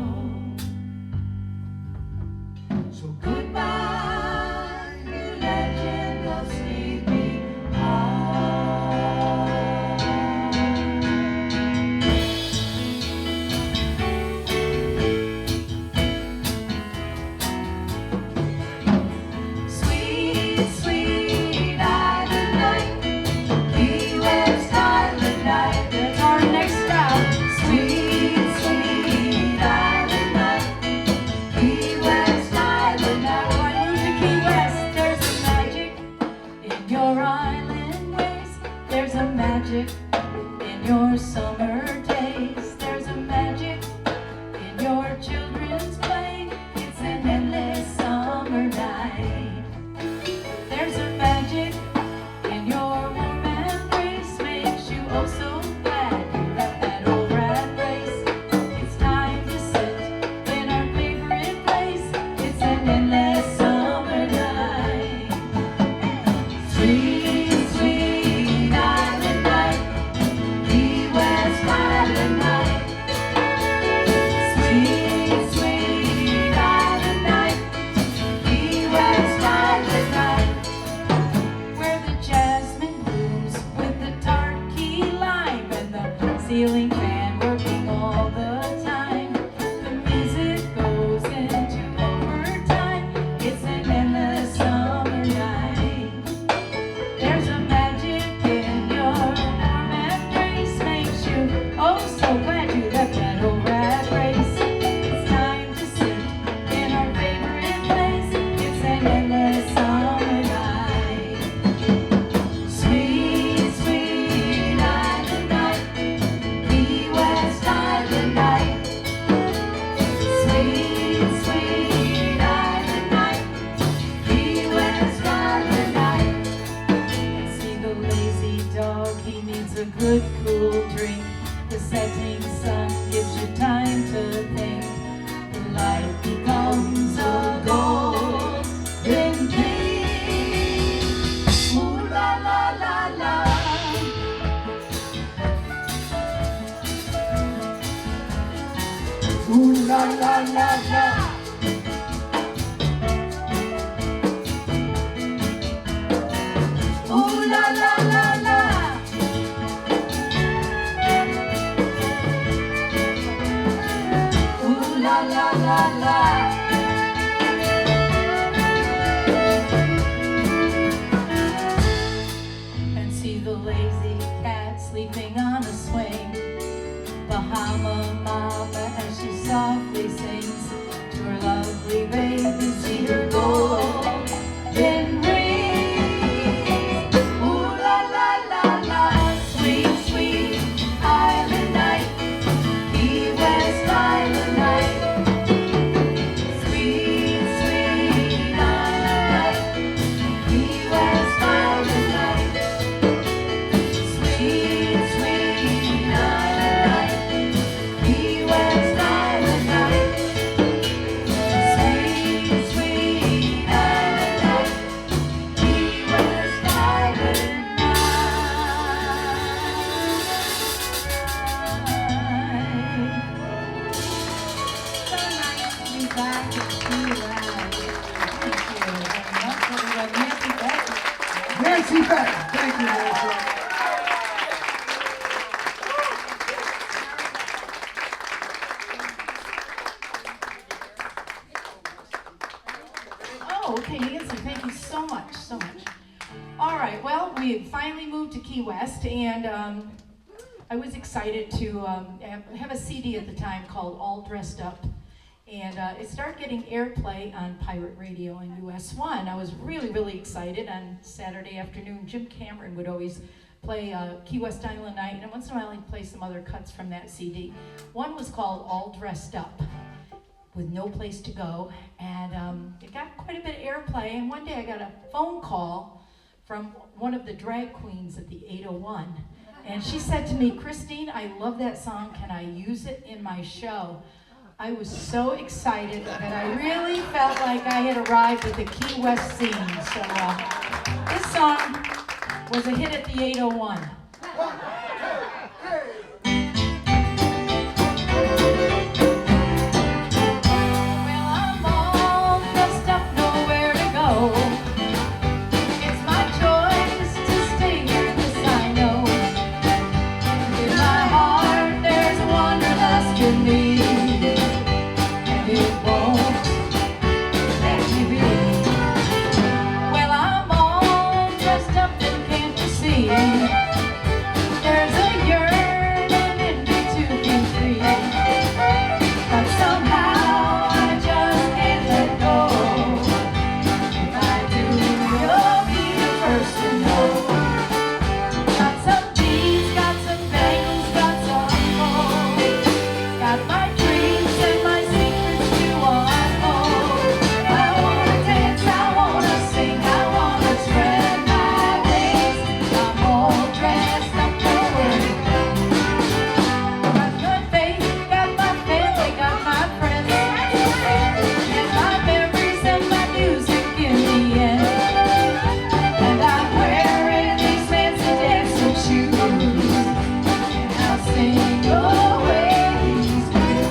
So Goodbye, you legend of Sleepy Hollow. Sweet, sweet island night, Key West island night. That's our next stop. Sweet, sweet island night, Key West island night. When I move to Key West, there's a magic in your island ways. There's a magic in your summer days. There's a magic in your children's play. It's an endless summer night. There's a magic in your warm embrace. Makes you oh so glad you left that old rat race. It's time to sit in our favorite place. It's an endless summer night. Sweet, sweet island night, Key West island night. Sweet, sweet island night, Key West island night. Where the jasmine blooms with the tart key lime and the ceiling fan working all the time. The music goes into overtime. It's an endless summer night. There's a magic in your warm embrace. Makes you oh so glad you left that old rat race. It's time to sit in our favorite place. It's an endless summer night. Sweet, sweet island night, Key West island night. Sweet, sweet island night, Key West island night. See the lazy dog, he needs a good cool drink. The setting sun gives you time to think. The light becomes a golden king. Ooh la la la la. Ooh la la la la. Ooh la la la la. Ooh la la la la. And see the lazy cat sleeping on a swing. Bahama mama as she softly sings to her lovely baby. See her golden rings. Ooh la la la la. Sweet, sweet island night. Key West island night. Sweet, sweet island night. Key West island night. Sweet, sweet island night. Key West island night. Sweet, sweet island night. Key West island night. So nice to be back at Key West. Thank you. And that's what we love. Nancy Beck. Nancy Beck. Thank you, Nancy. Oh, okay, Nancy, thank you so much, so much. All right, well, we finally moved to Key West, and I was excited to have a CD at the time called All Dressed Up, and it started getting airplay on pirate radio on US 1. I was really, really excited. On Saturday afternoon, Jim Cameron would always play Key West Island Night, and once in a while he'd play some other cuts from that CD. One was called All Dressed Up, with no place to go, and it got quite a bit of airplay. And one day I got a phone call from one of the drag queens at the 801, and she said to me, "Christine, I love that song. Can I use it in my show?" I was so excited that I really felt like I had arrived at the Key West scene. So this song was a hit at the 801. Well, I'm all dressed up, nowhere to go. It's my choice to stay here, this I know. In my heart there's a wanderlust in me, and it won't let me be. Well, I'm all dressed up, and can't you see? There's a yearning in me to be free, but somehow I just can't let go. If I do, you'll be the first to know. Got some beads, got some bangles, got some gold. Got my dreams and my secrets to unfold. I wanna dance, I wanna sing, I wanna spread my wings. I'm all dressed up, nowhere to go. Got my faith, got my family, got my friends, and my memories and my music in the end. And I'm wearing these fancy dancing shoes, and I'll sing always with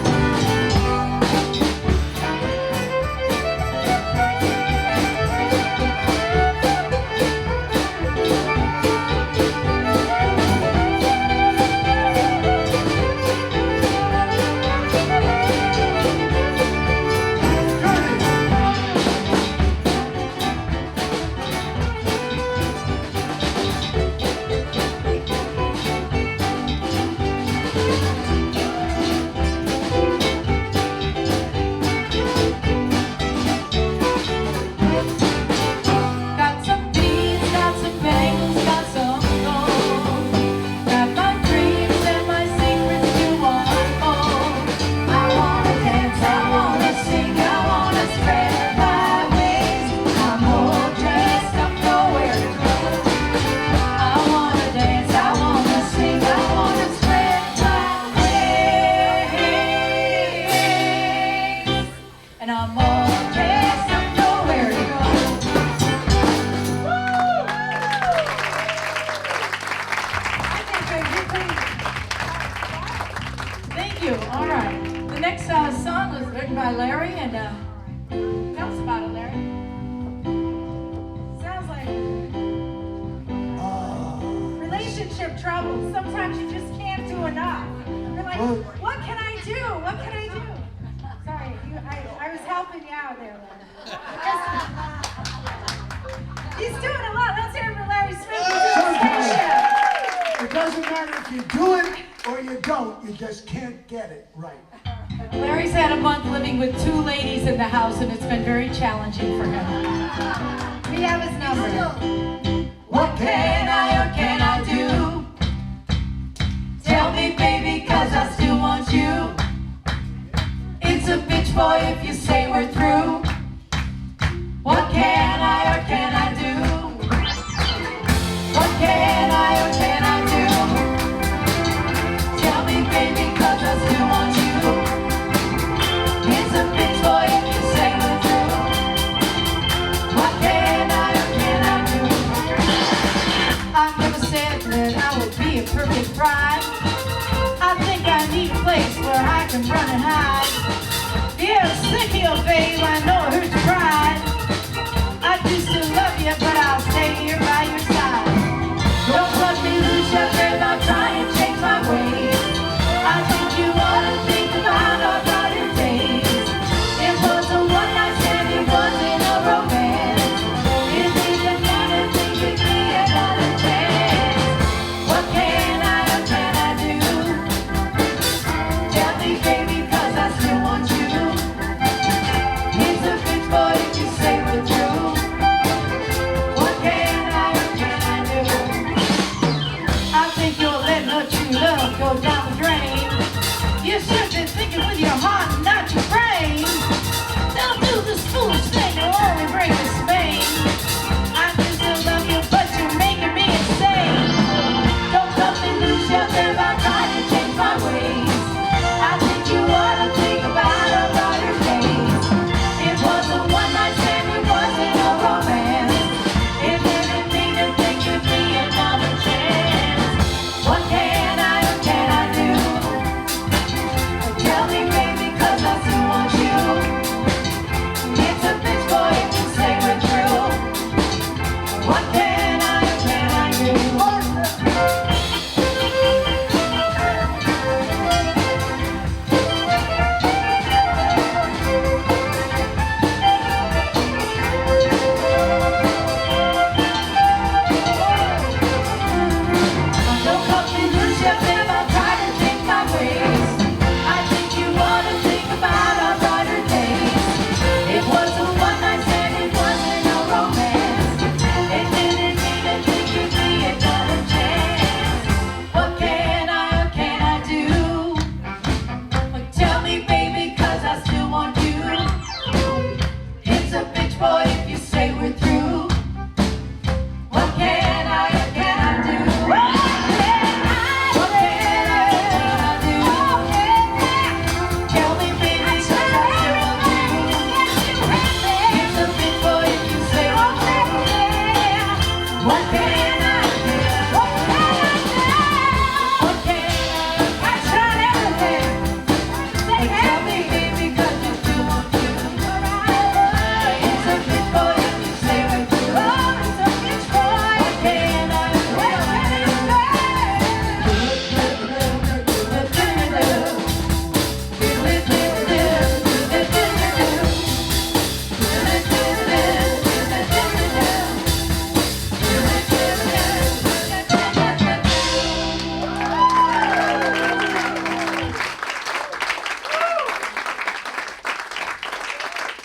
Got some beads, got some bangles, got some gold. Got my dreams and my secrets to unfold. I wanna dance, I wanna sing, I wanna spread my wings. I'm all dressed up, nowhere to go. I wanna dance, I wanna sing, I wanna spread my wings. And I'm all dressed up, nowhere to go. I think I did pretty. Thank you. All right. The next song was written by Larry, and tell us about it, Larry. Sounds like relationship trouble. Sometimes you just can't do enough. You're like, what can I do? What can I do? Sorry, I was helping you out there, Larry. He's doing a lot. Let's hear it for Larry Smith. It doesn't matter if you do it or you don't. You just can't get it right. Larry's had a month living with 2 ladies in the house, and it's been very challenging for him. We have his number. What can I or can I do? Tell me, baby, 'cause I still want you. It's a bitch boy if you say we're through. What can I or can I do? What can I or can I do? Tell me, baby, 'cause I still want you. It's a bitch boy if you say we're through. What can I or can I do? I never said that I would be a perfect bride. I think I need a place where I can run and hide. Yeah, sick here, babe, I know it hurts your pride. I do still love you, but I'll stay here by your side. Don't let me lose you, babe, I'll try and change my ways. I think you ought to think about our brighter days. It was a one-night stand, it wasn't a romance. It didn't matter, think it'd be another chance. What can I or can I do? Tell me, baby, 'cause I still want you. It's a bitch boy if you say we're through. What can I or can I do? I think you're letting her true love go down the drain. You should be thinking with your heart and not your brain. Don't do this foolish thing, it'll only bring us pain. I do still love you, but you're making me insane. Don't cut me loose, you're there by trying to change my ways. I think you ought to think about our brighter days. It was a one-night stand, it wasn't a romance. It didn't mean to think it'd be another chance. What can I or can I do? Tell me, baby, 'cause I still want you. It's a bitch boy if you say we're through. What can I or can I do? Don't cut me loose, you babe, I'll try to change my ways. I think you ought to think about our brighter days. It was a one-night stand, it wasn't a romance. It didn't mean to think it'd be another chance. What can I or can I do? Tell me, baby, 'cause I still want you. It's a bitch boy if you say we're through. What can I or can I do? What can I or can I do? Tell me, baby, 'cause I still want you. It's a bitch boy if you say we're through. What can I do? What can I do? What can I try everything. Tell me, baby, 'cause you still want you. It's a bitch boy if you say we're through. It's a bitch boy. What can I do?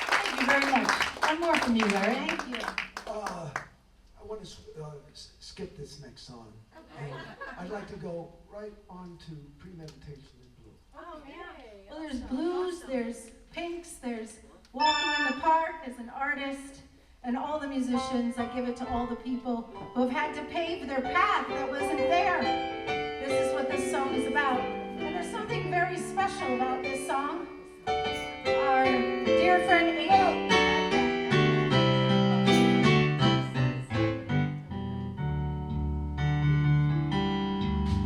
Thank you very much. One more from you, Larry. Thank you. I want to skip this next song. And I'd like to go right on to Premeditation in Blue. Oh, yeah. Well, there's blues, there's pinks, there's walking in the park as an artist, and all the musicians. I give it to all the people who have had to pave their path that wasn't there. This is what this song is about. And there's something very special about this song. Our dear friend Amy.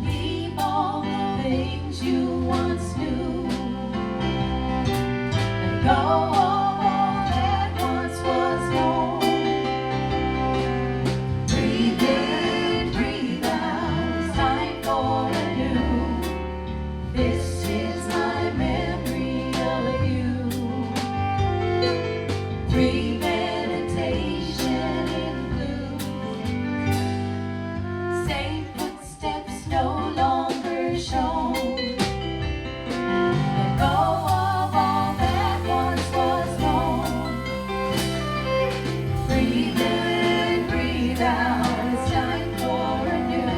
Leave all the things you once knew. go of all that once was known. Breathe in, breathe out, it's time for a new. This is my memory of you. Premeditation in blue. Safe footsteps no longer shown. Let go of all that once was known. Breathe in, breathe out, it's time for a new.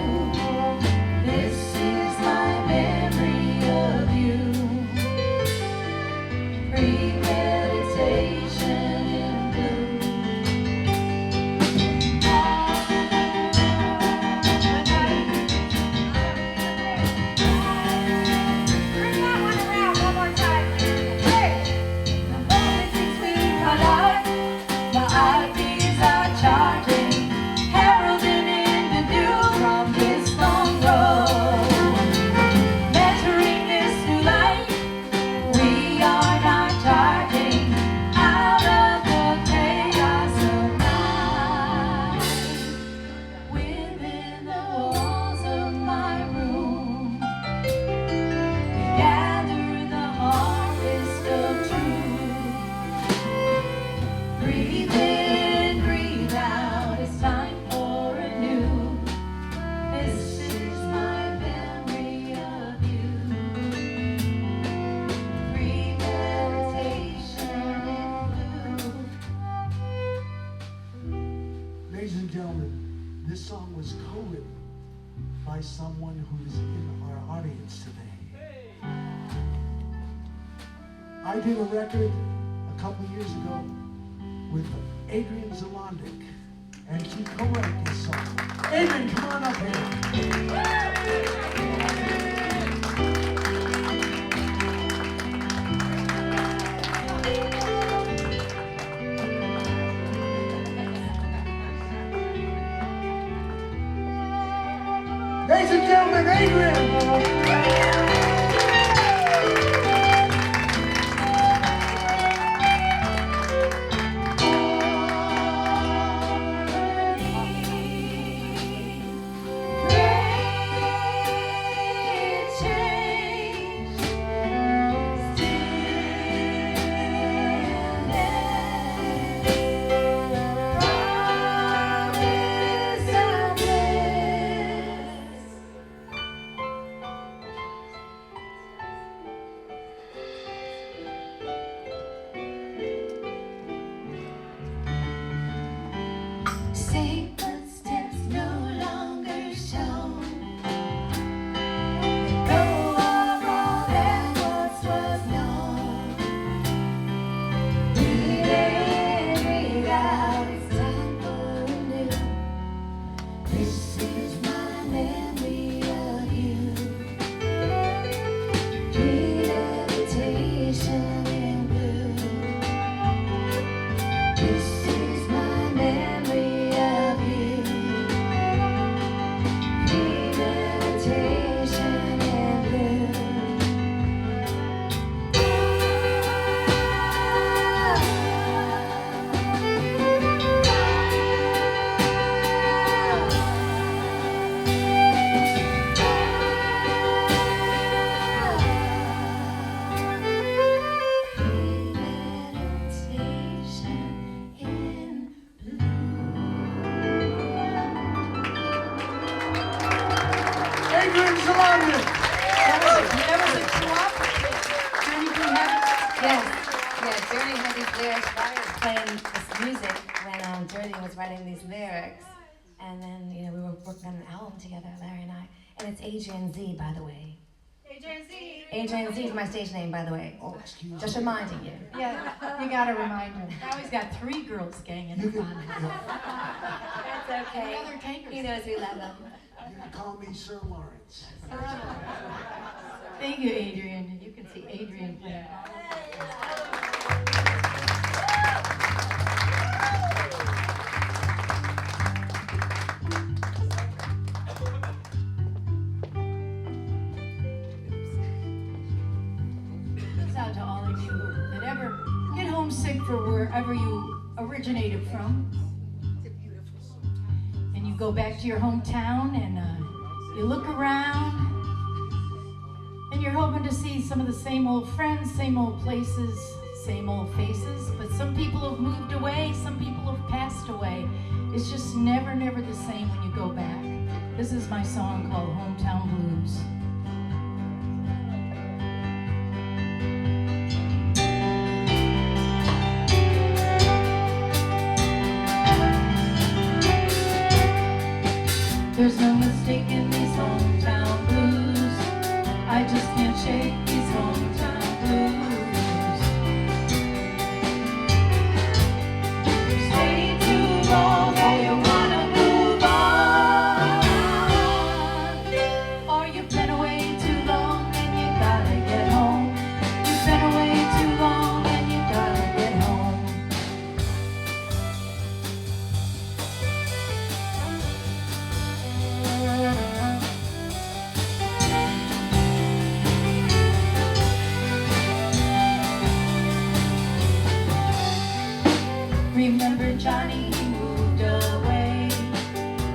This is my memory of you. Premeditation in blue. Bring that one around one more time. Hey! The moments between my life, my ideas are charging, heralding in the new from this long road. Measuring this new life, we are not charging out of the chaos of life. Within the walls of my room, we gather the harvest of truth. Breathe in, breathe out, it's time for a new. This is my memory of you. Premeditation in blue. Ladies and gentlemen, this song was co-written by someone who's in our audience today. I did a record a couple years ago with Adrian Zalandic, and she co-wrote this song. Adrian, come on up here. Ladies and gentlemen, Adrian! Safe footsteps no longer shown. Let go of all that once was known. Breathe in, breathe out, it's time for a new. This is my memory of you. Premeditation in blue. This is my memory of you. Premeditation in blue. Premeditation in Adrian Zalandic! That was a cooperative. Journey Through Heaven. Yes, Journey had these lyrics. I was playing this music when Journey was writing these lyrics, and then we were working on an album together, Larry and I. And it's Adrian Z, by the way. Adrian Z. Adrian Z is my stage name, by the way. Oh, excuse Just me. reminding you. Yeah, you gotta remind him. Now he's got 3 girls ganging You up can, on him. That's okay. The other takers. He knows we love him. you can call me Sir Lawrence. Thank you, Adrian. You can see Adrian playing. Goes out to all of you that ever get homesick for wherever you originated from, and you go back to your hometown and you look around and you're hoping to see some of the same old friends, same old places, same old faces, but some people have moved away, some people have passed away. It's just never, never the same when you go back. This is my song called Hometown Blues. There's no mistaking these hometown blues. I just can't shake these hometown blues. Stay too long or you wanna move on. Or you've been away too long and you gotta get home. You've been away too long and you gotta get home. Remember Johnny, he moved away.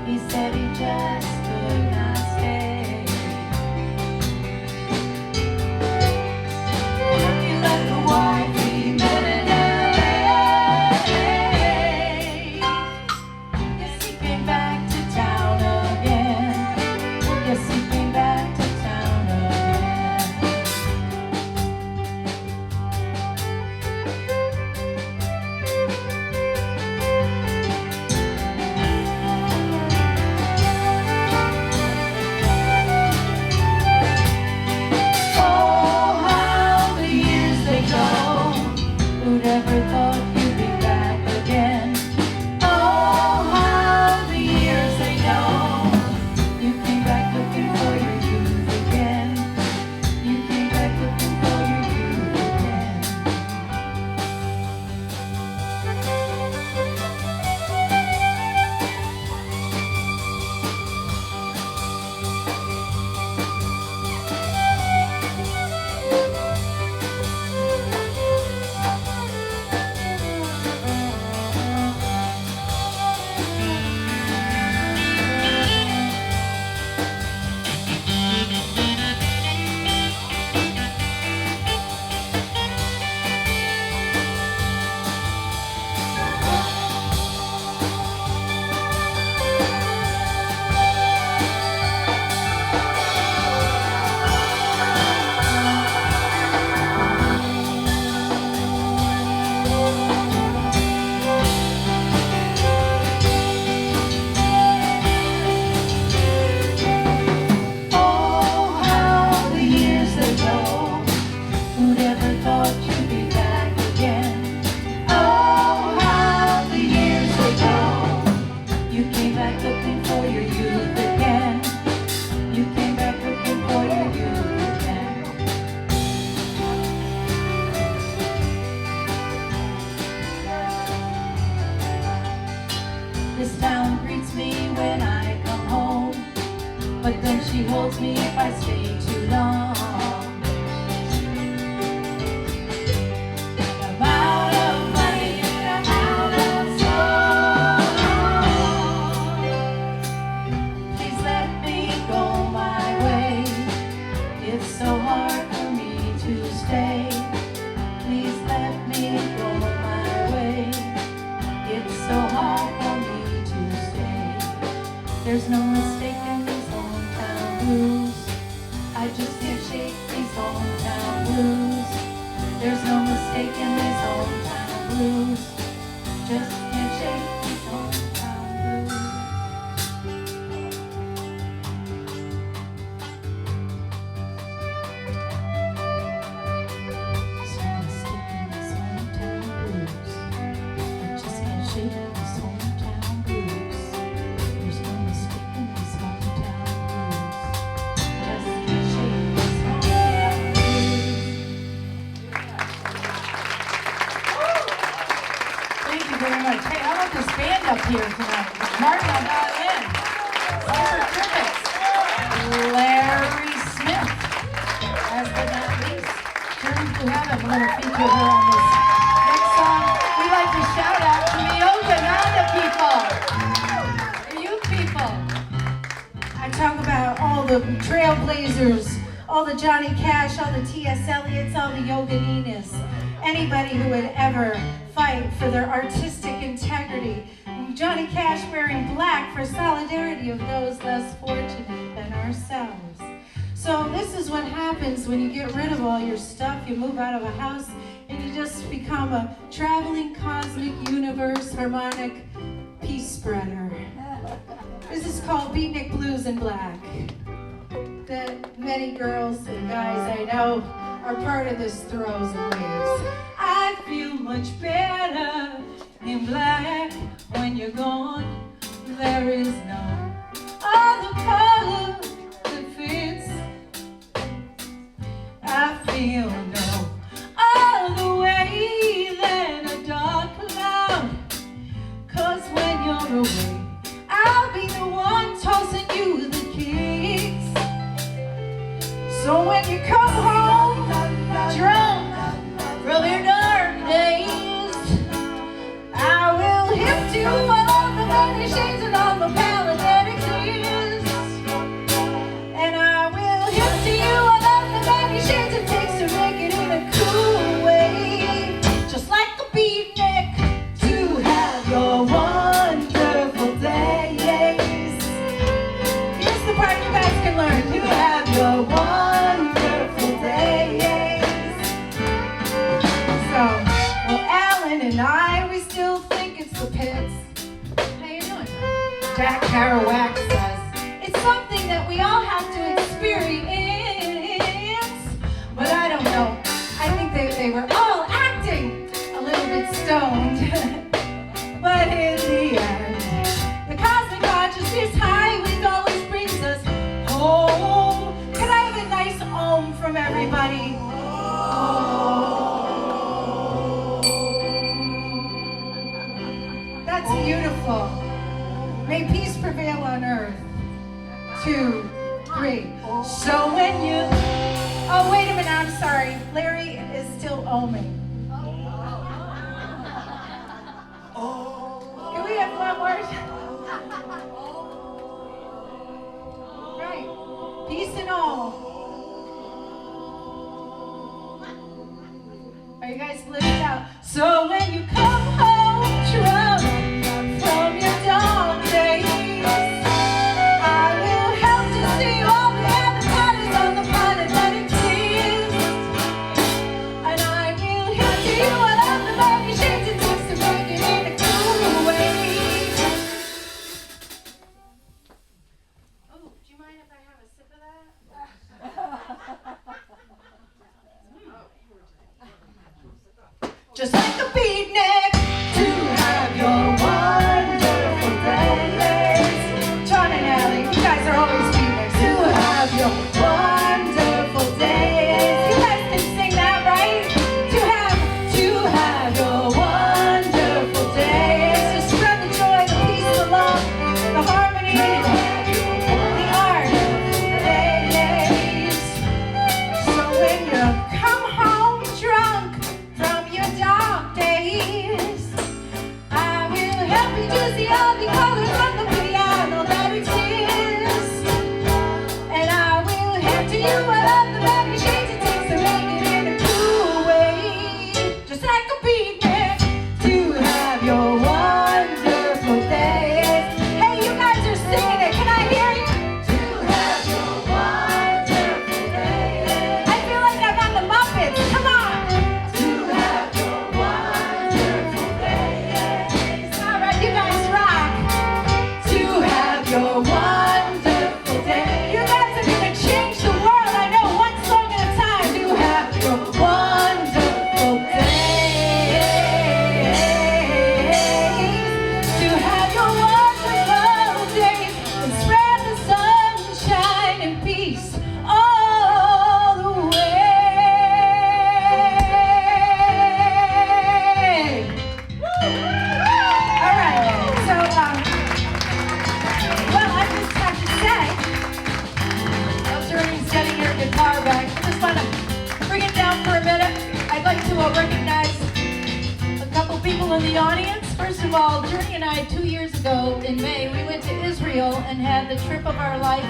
He said he just could not stay. He left the wife he met in LA. Yes, he came back to town again. Yes, he came back to town again. Oh, how the years they go. Who'd ever thought you'd be back again? Oh, how the years they go. You came back looking for your youth again. You came back looking for your youth again. Oh, how the years they go. Who'd ever thought you'd be back again? Oh, how the years they go. You came back looking for your youth again. You came back looking for your youth again. This town greets me when I come home, but then she holds me if I stay too long. I'm out of money and I'm out of song. Please let me go my way. It's so hard for me to stay. Please let me go my way. It's so hard for me to stay. There's no mistaking these hometown blues. I just can't shake these hometown blues. There's no mistaking these hometown blues. Just can't shake these hometown blues. There's no mistaking these hometown blues. I just can't shake these hometown blues. There's no mistaking these hometown blues. Just can't shake these hometown blues. Thank you very much. Hey, I want this band up here tonight. Marty on violin. Sarah Griffiths. Larry Smith. Last but not least, Turn to Heaven. We're going to feature her on this the trailblazers, all the Johnny Cash, all the T.S. Eliots, all the Yoganinas, anybody who would ever fight for their artistic integrity. Johnny Cash wearing black for solidarity of those less fortunate than ourselves. So this is what happens when you get rid of all your stuff, you move out of a house, and you just become a traveling cosmic universe harmonic peace spreader. This is called Beatnik Blues in Black. That many girls and guys I know are part of this throws and waves. I feel much better in black when you're gone. There is no other color that fits. I feel no other way than a dark cloud. 'Cause when you're away, I'll be the one tossing you the kicks. So when you come home drunk from your dark days, I will hit you all the many shades and all the palette that exists. And I will hit to you all the many shades it takes to make it in a cool way. Just like a beatnik, to have your wonderful days. Here's the part you guys can learn. To have your wonderful days. So, well, Alan and I, we still think it's the pits. How you doing? Jack Kerouac says it's something that we all have to experience. But I don't know. I think they were all acting a little bit stoned. But in the end, the cosmic consciousness highway always brings us home. Can I have a nice ohm from everybody? That's beautiful. May peace prevail on earth. 2, 3. So when you... Oh, wait a minute, I'm sorry. Larry is still ohming. Can we have one more? Right. Peace and all. Are you guys living out? So when you come home drunk from your dog days, I will help to see all the other bodies on the planet that exist. And I will hit to you all of the many shades it takes to make it in a cool way. Oh, do you mind if I have a sip of that? Just like a beatnik, to have your wonderful days. John and Allie, you guys are always beatniks. To have your wonderful days. You guys can sing that, right? To have your wonderful days. To spread the joy, the peace, the love, the harmony, the art days. So when you come home drunk from your dark days, I will help you to see all the colors on the piano that exist. And I will hit to you all of the many shades it takes to make it in a cool way. Just like a beatnik, to have your wonderful days. Hey, you guys are singing it. Can I hear you? To have your wonderful days. I feel like I'm on the Muppets. Come on. To have your wonderful days. All right, you guys rock. To have your wonderful days. You guys are gonna change the world. I know, one song at a time. To have your wonderful days. To have your wonderful days and spread the sunshine and peace all the way. All right, so well, I just have to say, while Jordan's getting your guitar back, I just want to bring it down for a minute. I'd like to recognize a couple people in the audience. First of all, Journey and I, 2 years ago in May, we went to Israel and had the trip of our life.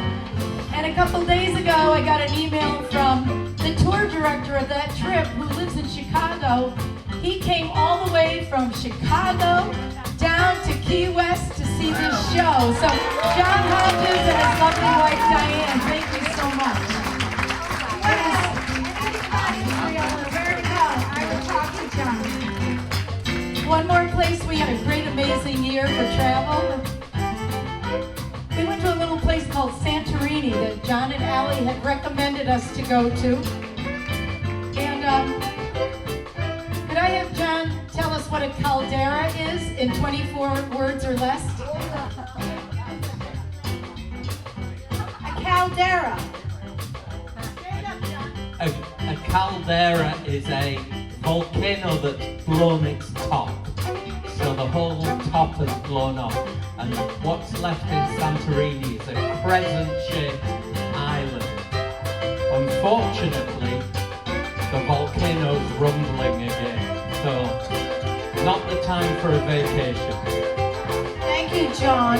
And a couple days ago, I got an email from the tour director of that trip who lives in Chicago. He came all the way from Chicago down to Key West to see this show. So John Hodges and his lovely wife Diane, thank you so much. One more place we had a great, amazing year for travel. We went to a little place called Santorini that John and Allie had recommended us to go to. And could I have John tell us what a caldera is in 24 words or less? A caldera. A caldera is a volcano that's blown its top. So the whole top has blown off. And what's left in Santorini is a crescent-shaped island. Unfortunately, the volcano's rumbling again. So, not the time for a vacation. Thank you, John.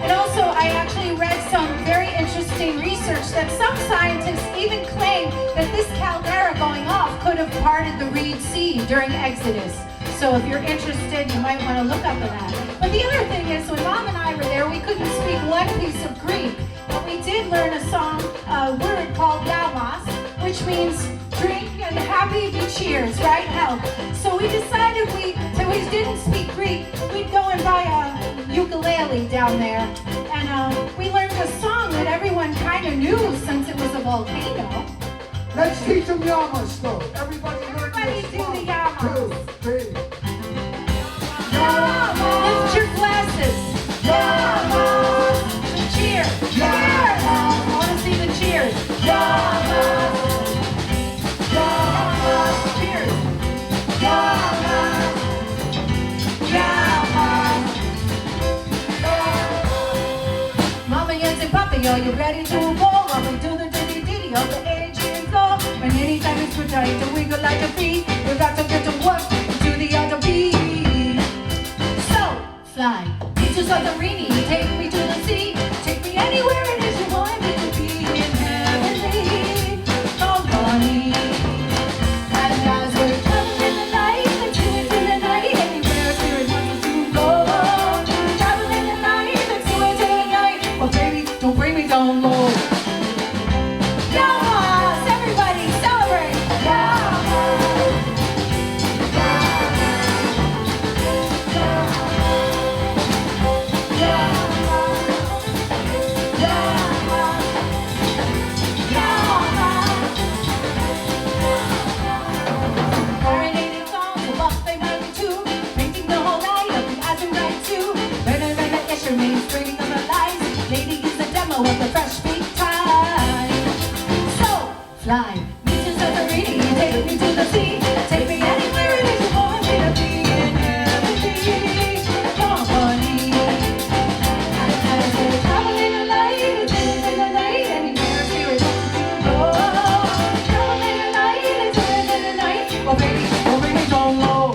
And also, I actually read some very interesting research that some scientists even claim that this caldera going off could have parted the Reed Sea during Exodus. So if you're interested, you might want to look up at that. But the other thing is, when Mom and I were there, we couldn't speak one piece of Greek. But we did learn a word called yamas, which means drink and happy be cheers, right? Health. So we decided since we didn't speak Greek, we'd go and buy a ukulele down there. And we learned a song that everyone kind of knew since it was a volcano. Let's teach them yamas, though. Everybody learn Everybody this. do the 1, yamas. 2, 3. Lift your glasses. Yamas. Cheers. Cheers. I want to see the cheers. Yamas. Yamas. Cheers. Yamas. Yamas. Mama and Papa, are you ready to roll? While we do the ditty ditty on the Adrian floor. And anytime it's too tight to wiggle like a feet, we've got to get to work to the other beat. Fly, beaches of the Rini, take me to the sea, take me anywhere it is you want me to be in heavenly company. And as we're traveling in the night, and chewing in the night, anywhere spirit wants us to go. Traveling in the night, and chewing in the night, well baby, don't bring me down low. Yamas, everybody celebrate! Yamas! With the fresh beat time. So, fly, beaches of the Rini, take me to the sea, take me anywhere it is you want me to be in heavenly company. And as we're traveling the night, chilling in the night, anywhere spirit wants to go. Traveling the night, and chilling in the night, well baby, don't bring me down low.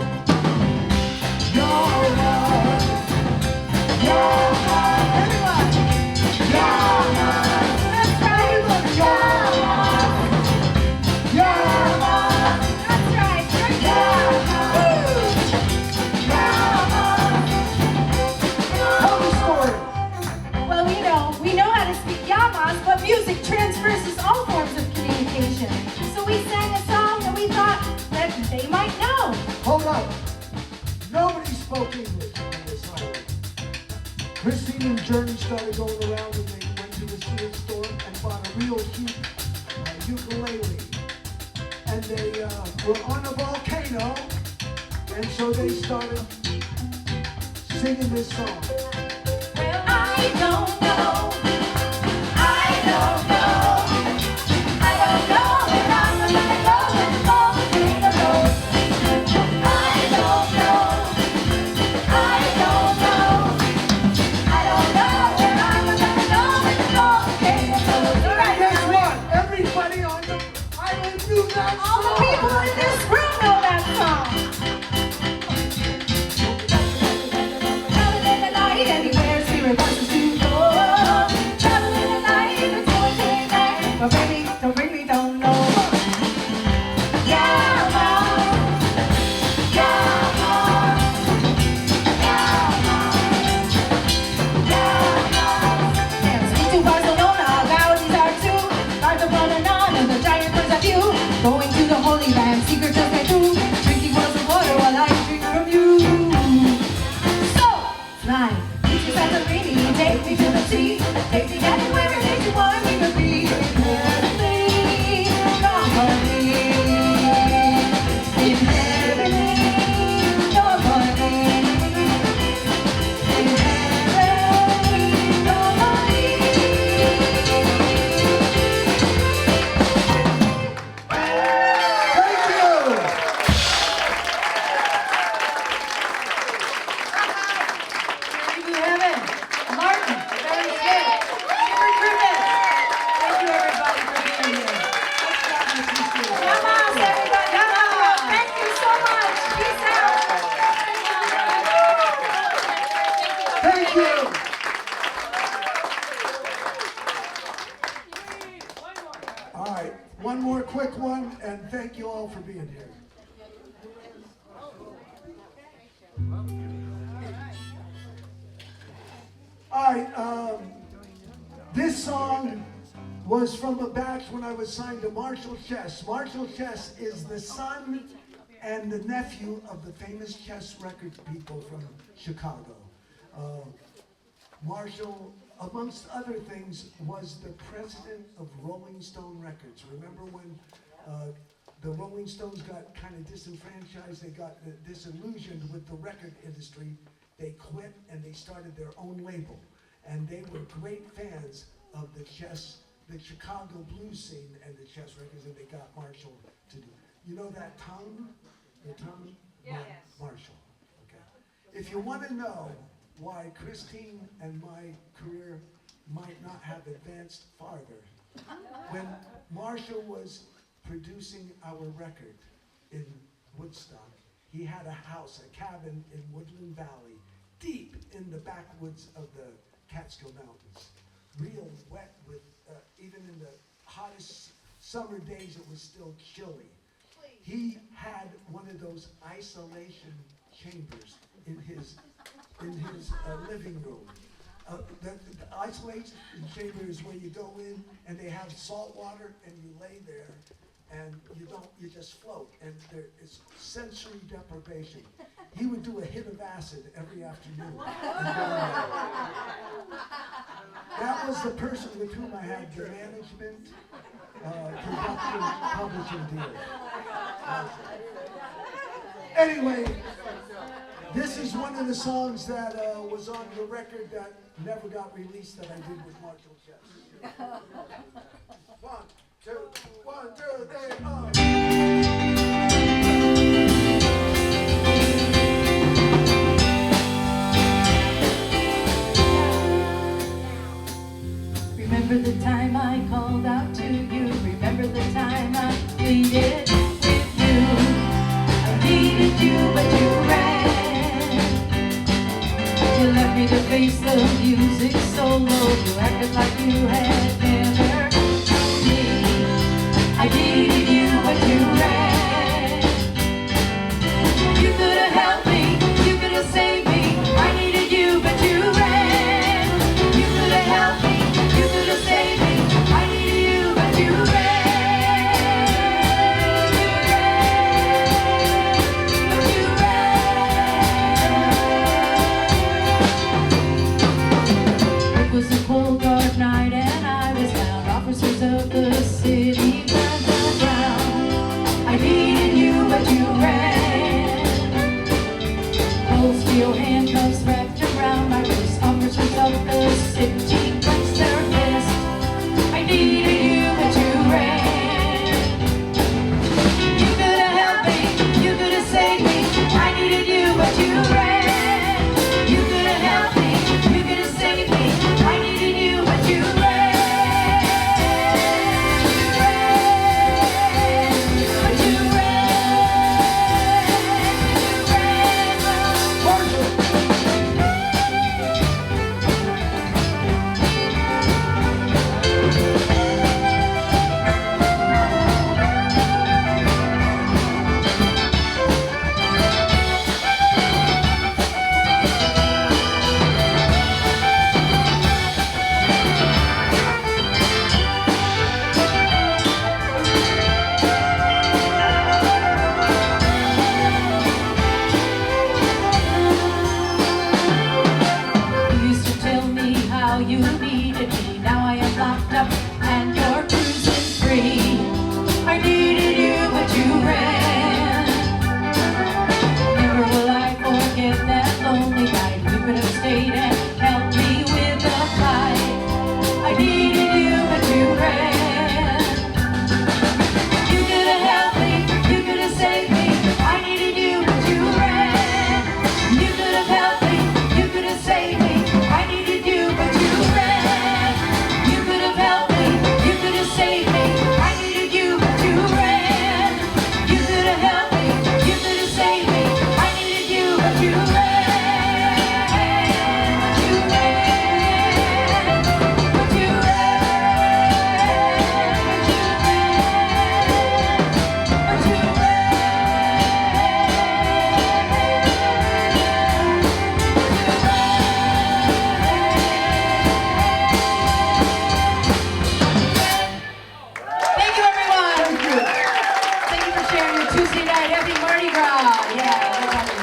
Music transverses all forms of communication. So we sang a song that we thought that they might know. Hold up. Nobody spoke English on this island. Christine and Journey started going around and they went to the CD store and bought a real cheap ukulele. And they were on a volcano, and so they started singing this song. Well, I don't know. thank you all for being here. All right, this song was from a batch when I was signed to Marshall Chess. Marshall Chess is the son and the nephew of the famous Chess Records people from Chicago. Marshall, amongst other things, was the president of Rolling Stone Records. Remember when the Rolling Stones got kind of disenfranchised, they got disillusioned with the record industry, they quit and they started their own label. And they were great fans of the Chicago blues scene and the Chess Records, and they got Marshall to do. You know that tongue? The tongue? Yes. Marshall. Okay. If you want to know why Christine and my career might not have advanced farther, when Marshall was producing our record in Woodstock, he had a house, a cabin in Woodland Valley, deep in the backwoods of the Catskill Mountains. Real wet with, even in the hottest summer days, it was still chilly. He had one of those isolation chambers in his living room. The isolation chamber is where you go in and they have salt water and you lay there and you just float, and there is sensory deprivation. He would do a hit of acid every afternoon. That was the person with whom I had the management, production, publishing deal. Anyway, this is one of the songs that was on the record that never got released that I did with Marshall Chess. 1, 2, 1, 2, 3, Remember the time I called out to you. Remember the time I pleaded with you. I needed you, but you ran. You left me to face the music solo. You acted like you had never known me. I needed you, but Tuesday night, happy Mardi Gras. Yeah,